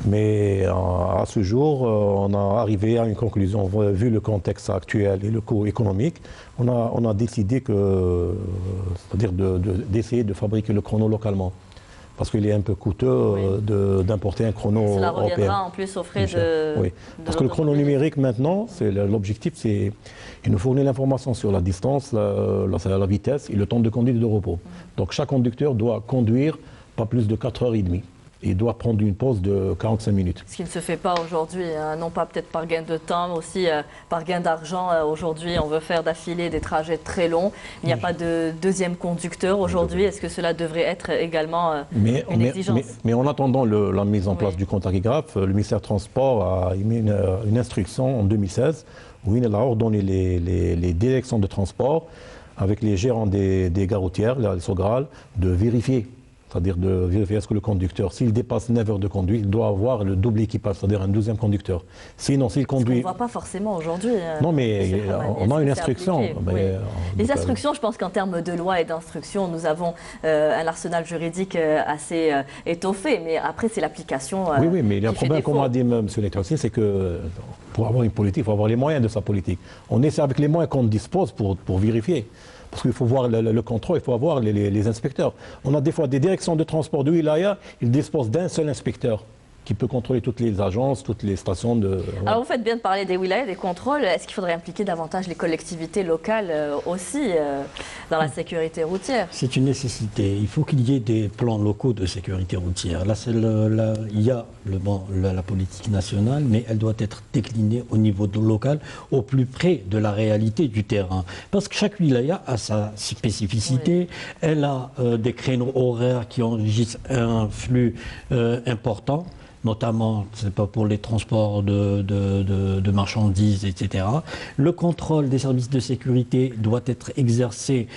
Mais à ce jour, on a arrivé à une conclusion. Vu le contexte actuel et le coût économique, on a décidé d'essayer de fabriquer le chrono localement. parce qu'il est un peu coûteux d'importer un chrono européen. Cela reviendra en plus aux frais de... Oui, parce que le chrono numérique maintenant, l'objectif c'est il nous fournit l'information sur la distance, la vitesse et le temps de conduite et de repos. Donc chaque conducteur doit conduire pas plus de 4h30. Il doit prendre une pause de 45 minutes. Ce qui ne se fait pas aujourd'hui, hein, non pas peut-être par gain de temps, mais aussi par gain d'argent. Aujourd'hui, on veut faire d'affilée des trajets très longs. Il n'y a pas de deuxième conducteur aujourd'hui. Est-ce que cela devrait être également une exigence? Mais en attendant la mise en place du compte tachygraphe, le ministère des Transports a émis une instruction en 2016 où il a ordonné les directions de transport avec les gérants des gares routières, les SOGRAL, de vérifier. C'est-à-dire de vérifier est-ce que le conducteur, s'il dépasse 9 heures de conduite, il doit avoir le double équipage, c'est-à-dire un deuxième conducteur. Sinon, s'il conduit... On ne voit pas forcément aujourd'hui. Non, mais on a une instruction. Les instructions, je pense qu'en termes de loi et d'instruction, nous avons un arsenal juridique assez étoffé. Mais après, c'est l'application. Oui, mais il y a un problème, comme a dit M. Nectarci, c'est que pour avoir une politique, il faut avoir les moyens de sa politique. On essaie avec les moyens qu'on dispose pour vérifier. Parce qu'il faut voir le contrôle, il faut avoir les inspecteurs. On a des fois des directions de transport de wilaya, ils disposent d'un seul inspecteur qui peut contrôler toutes les agences, toutes les stations de... Alors vous faites bien de parler des wilayas, des contrôles. Est-ce qu'il faudrait impliquer davantage les collectivités locales aussi dans la sécurité routière? C'est une nécessité. Il faut qu'il y ait des plans locaux de sécurité routière. Là, il y a la politique nationale, mais elle doit être déclinée au niveau local, au plus près de la réalité du terrain. Parce que chaque wilaya a sa spécificité. Elle a des créneaux horaires qui enregistrent un flux important, notamment pour les transports de marchandises, etc. Le contrôle des services de sécurité doit être exercé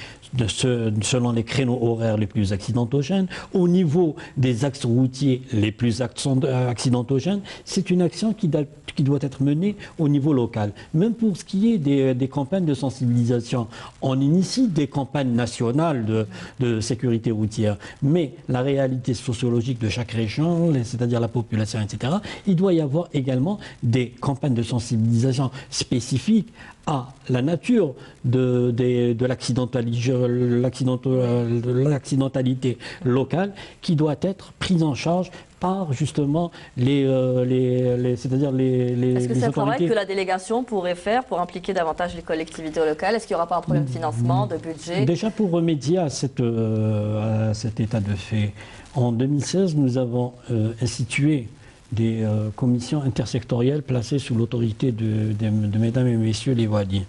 selon les créneaux horaires les plus accidentogènes. Au niveau des axes routiers les plus accidentogènes, c'est une action qui doit être menée au niveau local. Même pour ce qui est des campagnes de sensibilisation, on initie des campagnes nationales de sécurité routière, mais la réalité sociologique de chaque région, c'est-à-dire la population, etc., il doit y avoir également des campagnes de sensibilisation spécifiques à la nature de l'accidentalité locale qui doit être prise en charge par justement c'est-à-dire les Est-ce que c'est un travail autorités. que la délégation pourrait faire pour impliquer davantage les collectivités locales? Est-ce qu'il n'y aura pas un problème de financement, de budget? Déjà pour remédier à cet état de fait, en 2016, nous avons institué des commissions intersectorielles placées sous l'autorité de mesdames et messieurs les wadi.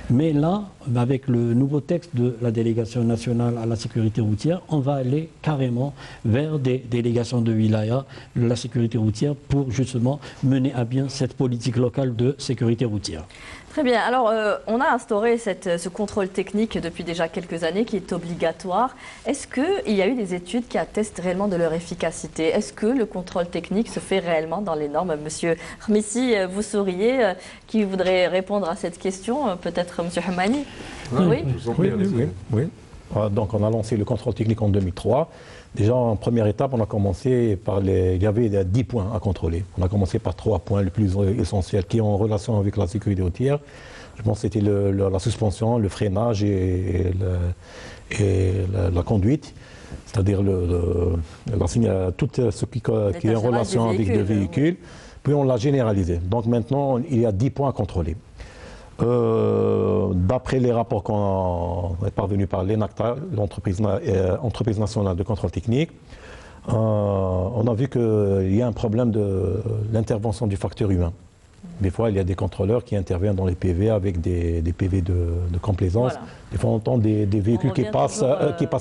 Mais là, avec le nouveau texte de la délégation nationale à la sécurité routière, on va aller carrément vers des délégations de wilaya, de la sécurité routière, pour justement mener à bien cette politique locale de sécurité routière. Très bien. Alors, on a instauré ce contrôle technique depuis déjà quelques années qui est obligatoire. Est-ce qu'il y a eu des études qui attestent réellement de leur efficacité? Est-ce que le contrôle technique se fait réellement dans les normes? Monsieur Khmissi, vous souriez. Qui voudrait répondre à cette question? Peut-être Monsieur Hamani? Oui. Donc, on a lancé le contrôle technique en 2003. Déjà, en première étape, on a commencé par il y avait 10 points à contrôler. On a commencé par 3 points les plus essentiels qui ont en relation avec la sécurité routière. Je pense que c'était la suspension, le freinage et la conduite, c'est-à-dire tout ce qui est en relation avec le véhicule. Puis on l'a généralisé. Donc maintenant, il y a 10 points à contrôler. D'après les rapports qu'on est parvenu par l'ENACTA, l'entreprise nationale de contrôle technique, on a vu qu'il y a un problème de l'intervention du facteur humain. Des fois, il y a des contrôleurs qui interviennent dans les PV avec des PV de complaisance. Voilà. Des fois, on entend des véhicules qui passent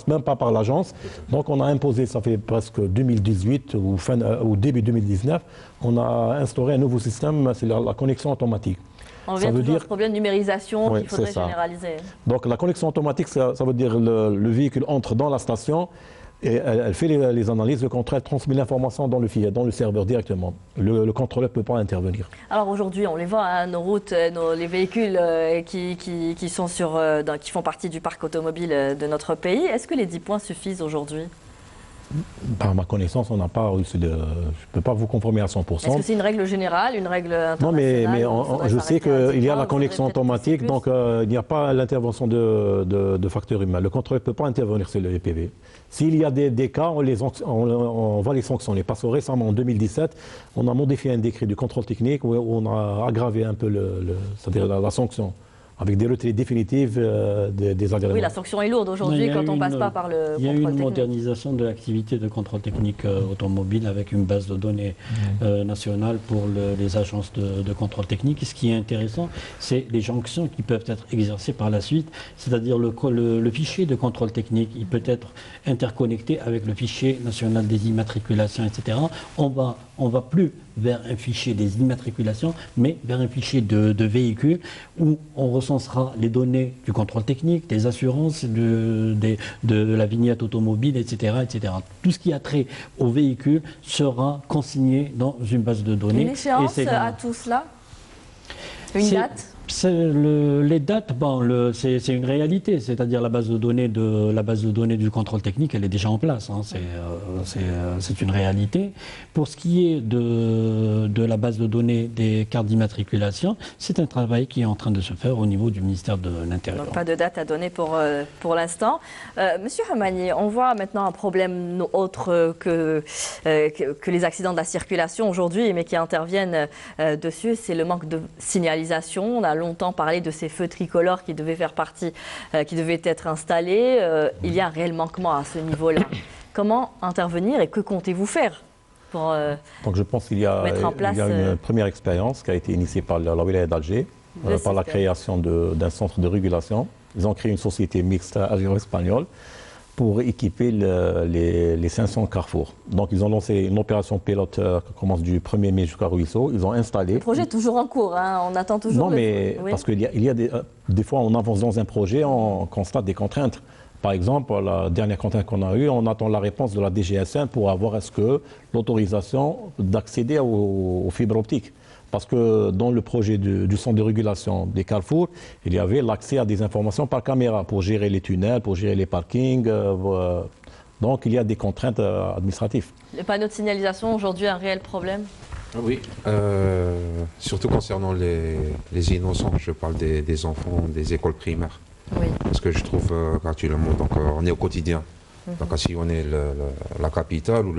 même pas par l'agence. Donc, on a imposé, ça fait presque 2018 ou début 2019, on a instauré un nouveau système, c'est la connexion automatique. On revient toujours à ce problème de numérisation qu'il faudrait généraliser. Donc la connexion automatique, ça veut dire le véhicule entre dans la station et elle fait les analyses, le contrôle transmet l'information dans le FIA, dans le serveur directement. Le contrôleur ne peut pas intervenir. Alors aujourd'hui, on les voit, hein, nos routes, les véhicules qui font partie du parc automobile de notre pays. Est-ce que les 10 points suffisent aujourd'hui? Par ma connaissance, on n'a pas reçu de... Je ne peux pas vous conformer à 100%. Est-ce que c'est une règle générale, une règle internationale? Non, mais je sais qu'il y a la connexion automatique, donc il n'y a pas l'intervention de facteurs humains. Le contrôleur ne peut pas intervenir sur le EPV. S'il y a des cas, on va les sanctionner. Parce que récemment, en 2017, on a modifié un décret du contrôle technique où on a aggravé un peu c'est-à-dire la sanction, avec des retraits définitifs des agréments. Oui, la sanction est lourde aujourd'hui quand on ne passe pas par le contrôle technique. Il y a eu une modernisation de l'activité de contrôle technique automobile avec une base de données nationale pour les agences de contrôle technique. Et ce qui est intéressant, c'est les jonctions qui peuvent être exercées par la suite, c'est-à-dire le fichier de contrôle technique, il peut être interconnecté avec le fichier national des immatriculations, etc. On va plus vers un fichier des immatriculations, mais vers un fichier de véhicules où on recensera les données du contrôle technique, des assurances, de la vignette automobile, etc., etc. Tout ce qui a trait au véhicule sera consigné dans une base de données. Une échéance à tout cela? Une date? Les dates, c'est une réalité, c'est-à-dire la base de données du contrôle technique, elle est déjà en place, hein, c'est une réalité. Pour ce qui est de la base de données des cartes d'immatriculation, c'est un travail qui est en train de se faire au niveau du ministère de l'Intérieur. Donc pas de date à donner pour l'instant. Monsieur Hamani, on voit maintenant un problème autre que les accidents de la circulation aujourd'hui, mais qui interviennent dessus, c'est le manque de signalisation. On a longtemps parlé de ces feux tricolores qui devaient faire partie, qui devaient être installés. Il y a un réel manquement à ce niveau-là. Comment intervenir et que comptez-vous faire pour Donc je pense qu'il y a une première expérience qui a été initiée par la wilaya d'Alger, par la création d'un centre de régulation. Ils ont créé une société mixte algéro-espagnole pour équiper les 500 carrefours. Donc ils ont lancé une opération pilote qui commence du 1er mai jusqu'à Ruisseau. Ils ont installé... Le projet est toujours en cours, hein, on attend toujours... Non, mais parce qu'il y a des fois on avance dans un projet, on constate des contraintes. Par exemple, la dernière contrainte qu'on a eue, on attend la réponse de la DGSN pour avoir l'autorisation d'accéder aux fibres optiques. Parce que dans le projet du centre de régulation des carrefours, il y avait l'accès à des informations par caméra pour gérer les tunnels, pour gérer les parkings. Donc il y a des contraintes administratives. Les panneaux de signalisation, aujourd'hui, un réel problème? Oui, surtout concernant les innocents. Je parle des enfants des écoles primaires. Oui. Parce que je trouve qu'actuellement, on est au quotidien. Donc si on est la capitale ou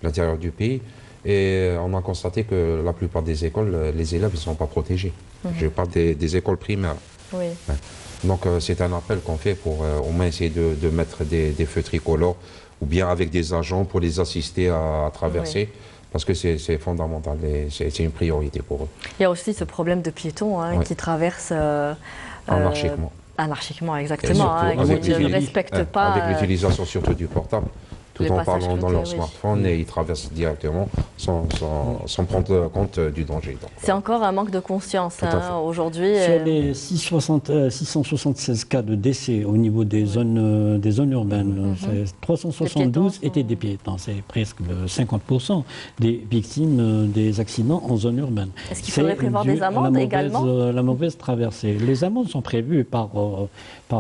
l'intérieur du pays, et on a constaté que la plupart des écoles, les élèves ne sont pas protégés. Je parle des écoles primaires. Oui. Ouais. Donc c'est un appel qu'on fait pour au moins essayer de mettre des feux tricolores ou bien avec des agents pour les assister à traverser. Oui. Parce que c'est fondamental et c'est une priorité pour eux. Il y a aussi ce problème de piétons qui traversent... anarchiquement. Anarchiquement, exactement. Ils ne respectent pas... Avec l'utilisation surtout du portable. Tout en parlant dans leur smartphone et ils traversent directement sans prendre compte du danger. C'est encore un manque de conscience aujourd'hui. Sur les 676 cas de décès au niveau des zones urbaines, 372 étaient des piétons. C'est presque 50% des victimes des accidents en zone urbaine. Est-ce qu'il faudrait prévoir des amendes également? La mauvaise traversée. Les amendes sont prévues par la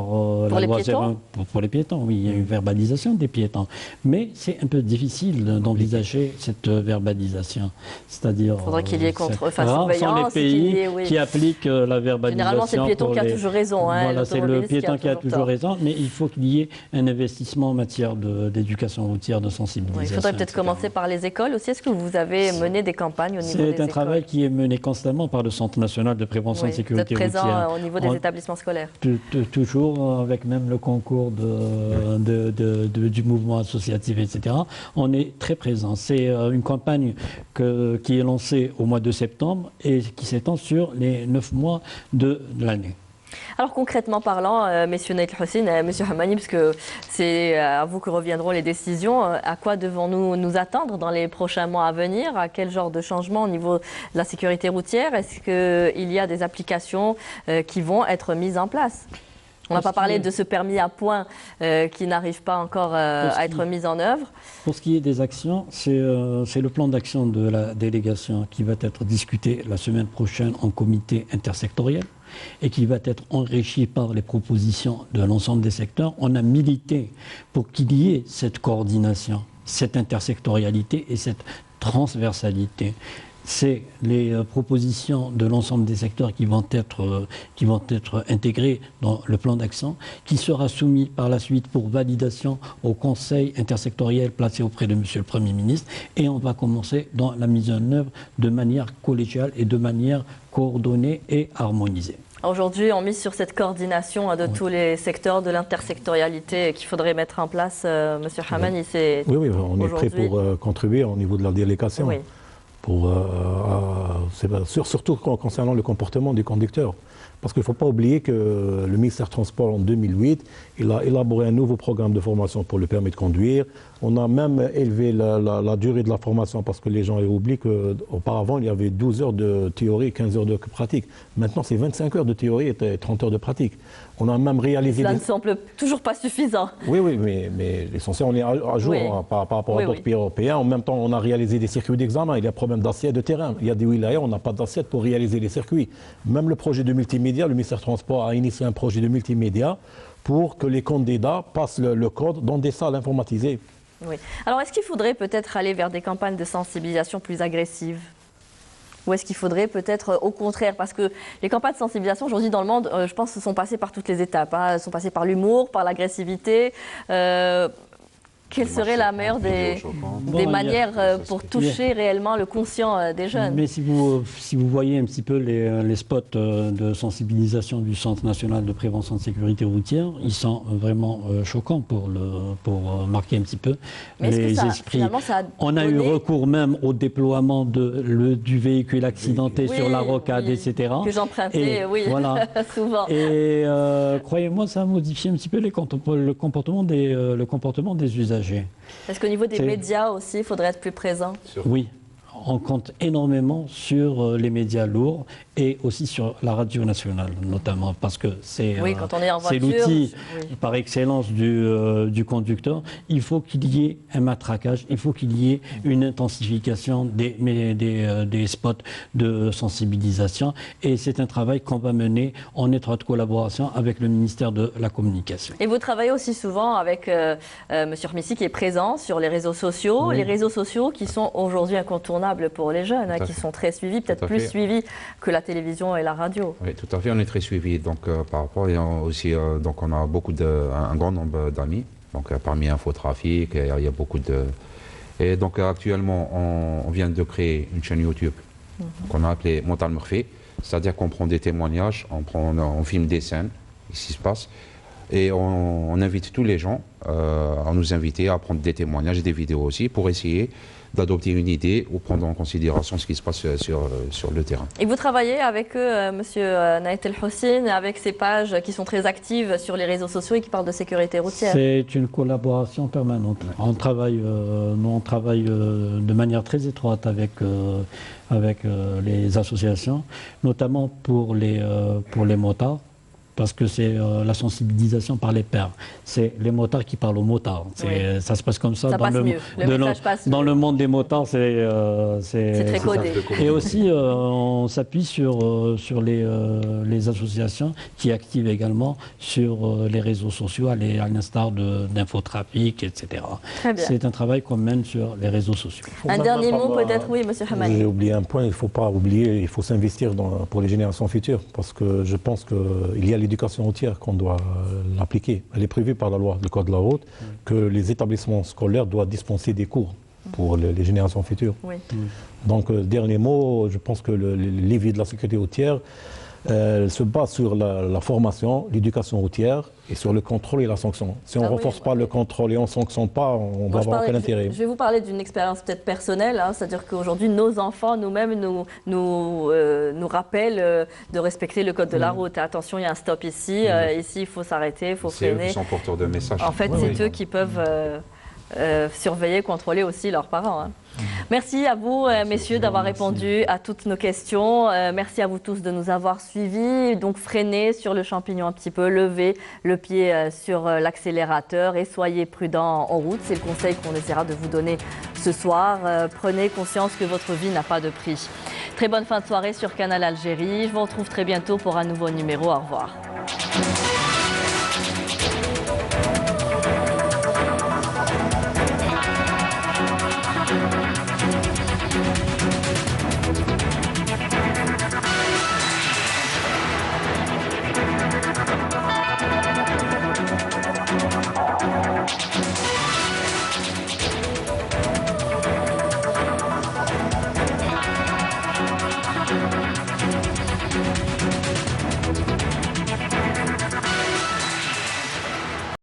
loi 01 pour les piétons. Oui, il y a une verbalisation des piétons. Mais c'est un peu difficile d'envisager cette verbalisation. C'est-à-dire... Il faudrait qu'il y ait surveillance. Sont les pays qui appliquent la verbalisation. Généralement, c'est le piéton qui a toujours raison. Voilà, c'est le piéton qui a toujours raison, mais il faut qu'il y ait un investissement en matière d'éducation routière, de sensibilisation. Il faudrait peut-être commencer par les écoles aussi. Est-ce que vous avez mené des campagnes au niveau des écoles? C'est un travail qui est mené constamment par le Centre national de prévention de sécurité routière. Vous êtes présent au niveau des établissements scolaires? Toujours, avec même le concours du mouvement associatif, etc. On est très présent. C'est une campagne qui est lancée au mois de septembre et qui s'étend sur les 9 mois de l'année. Alors concrètement parlant, messieurs Naït Hussein et monsieur Hamani, puisque c'est à vous que reviendront les décisions, à quoi devons-nous nous attendre dans les prochains mois à venir? À quel genre de changement au niveau de la sécurité routière? Est-ce qu'il y a des applications qui vont être mises en place? On n'a pas parlé de ce permis à points qui n'arrive pas encore à être mis en œuvre. Pour ce qui est des actions, c'est le plan d'action de la délégation qui va être discuté la semaine prochaine en comité intersectoriel. et qui va être enrichi par les propositions de l'ensemble des secteurs. On a milité pour qu'il y ait cette coordination, cette intersectorialité et cette transversalité. C'est les propositions de l'ensemble des secteurs qui vont être intégrées dans le plan d'action, qui sera soumis par la suite pour validation au Conseil intersectoriel placé auprès de M. le Premier ministre. Et on va commencer dans la mise en œuvre de manière collégiale et de manière coordonnée et harmonisée. Aujourd'hui, on mise sur cette coordination de tous les secteurs, de l'intersectorialité qu'il faudrait mettre en place. Monsieur Hamani, c'est oui, on est prêt pour contribuer au niveau de la délégation. Oui. Surtout concernant le comportement des conducteurs. Parce qu'il ne faut pas oublier que le ministère des Transports, en 2008, il a élaboré un nouveau programme de formation pour le permis de conduire. On a même élevé la durée de la formation parce que les gens oublient qu'auparavant, il y avait 12 heures de théorie et 15 heures de pratique. Maintenant, c'est 25 heures de théorie et 30 heures de pratique. On a même réalisé... Cela ne semble toujours pas suffisant. Oui, mais l'essentiel, on est à jour par rapport à d'autres pays européens. En même temps, on a réalisé des circuits d'examen. Il y a un problème d'assiette de terrain. Il y a des wilayas, on n'a pas d'assiette pour réaliser les circuits. Même le projet de multimédia, le ministère des Transports a initié un projet de multimédia pour que les candidats passent le code dans des salles informatisées. Oui. Alors, est-ce qu'il faudrait peut-être aller vers des campagnes de sensibilisation plus agressives ? Ou est-ce qu'il faudrait peut-être au contraire, parce que les campagnes de sensibilisation aujourd'hui dans le monde, je pense, sont passées par toutes les étapes. Elles sont passées par l'humour, par l'agressivité. Quelle serait la meilleure des manières pour toucher réellement le conscient des jeunes? Mais si vous voyez un petit peu les spots de sensibilisation du Centre national de prévention de sécurité routière, ils sont vraiment choquants pour marquer un petit peu les esprits. On a eu recours même au déploiement du véhicule accidenté sur la rocade, etc. Que j'empruntais, voilà. souvent. Et croyez-moi, ça a modifié un petit peu le comportement des usagers. Est-ce qu'au niveau des médias aussi, il faudrait être plus présent? Oui, on compte énormément sur les médias lourds et aussi sur la radio nationale, notamment, parce que c'est l'outil par excellence du conducteur. Il faut qu'il y ait un matraquage, il faut qu'il y ait une intensification des spots de sensibilisation. Et c'est un travail qu'on va mener en étroite collaboration avec le ministère de la Communication. Et vous travaillez aussi souvent avec M. Khmissi qui est présent sur les réseaux sociaux, les réseaux sociaux qui sont aujourd'hui incontournables pour les jeunes, qui sont très suivis, peut-être plus suivis que la télévision et la radio. Oui, tout à fait, on est très suivis. Donc, par rapport, et aussi, donc on a un grand nombre d'amis. Donc, parmi Infotrafic, il y a beaucoup de... Et donc, actuellement, on vient de créer une chaîne YouTube qu'on a appelée Montal Murphy. C'est-à-dire qu'on prend des témoignages, on filme des scènes, ce qui se passe. Et on invite tous les gens à nous inviter à prendre des témoignages et des vidéos aussi pour essayer d'adopter une idée ou prendre en considération ce qui se passe sur le terrain. Et vous travaillez avec Monsieur Naït El Hossein, avec ces pages qui sont très actives sur les réseaux sociaux et qui parlent de sécurité routière? C'est une collaboration permanente. On travaille de manière très étroite avec les associations, notamment pour les motards. Parce que c'est la sensibilisation par les pairs. C'est les motards qui parlent aux motards. Ça se passe comme ça. Dans le monde des motards, c'est très codé. Et aussi, on s'appuie sur les associations qui activent également sur les réseaux sociaux, à l'instar d'Infotrafic, etc. C'est un travail qu'on mène sur les réseaux sociaux. Un dernier mot peut-être, oui, M. Hamani. J'ai oublié un point, il ne faut pas oublier, il faut s'investir pour les générations futures. Parce que je pense qu'il y a l'éducation routière qu'on doit l'appliquer. Elle est prévue par la loi, le code de la route, que les établissements scolaires doivent dispenser des cours pour les générations futures. Oui. Donc, dernier mot, je pense que les vies de la sécurité routière se base sur la formation, l'éducation routière et sur le contrôle et la sanction. Si on ne renforce pas le contrôle et on ne sanctionne pas, on va avoir aucun intérêt. Je vais vous parler d'une expérience peut-être personnelle, c'est-à-dire qu'aujourd'hui, nos enfants, nous-mêmes, nous rappellent de respecter le code de la route. Attention, il y a un stop ici, ici il faut s'arrêter, il faut freiner. C'est eux qui sont porteurs de messages. En fait, c'est eux qui peuvent surveiller, contrôler aussi leurs parents. Merci à vous, messieurs, d'avoir répondu à toutes nos questions. Merci à vous tous de nous avoir suivis. Donc, freinez sur le champignon un petit peu, levez le pied sur l'accélérateur et soyez prudents en route. C'est le conseil qu'on essaiera de vous donner ce soir. Prenez conscience que votre vie n'a pas de prix. Très bonne fin de soirée sur Canal Algérie. Je vous retrouve très bientôt pour un nouveau numéro. Au revoir.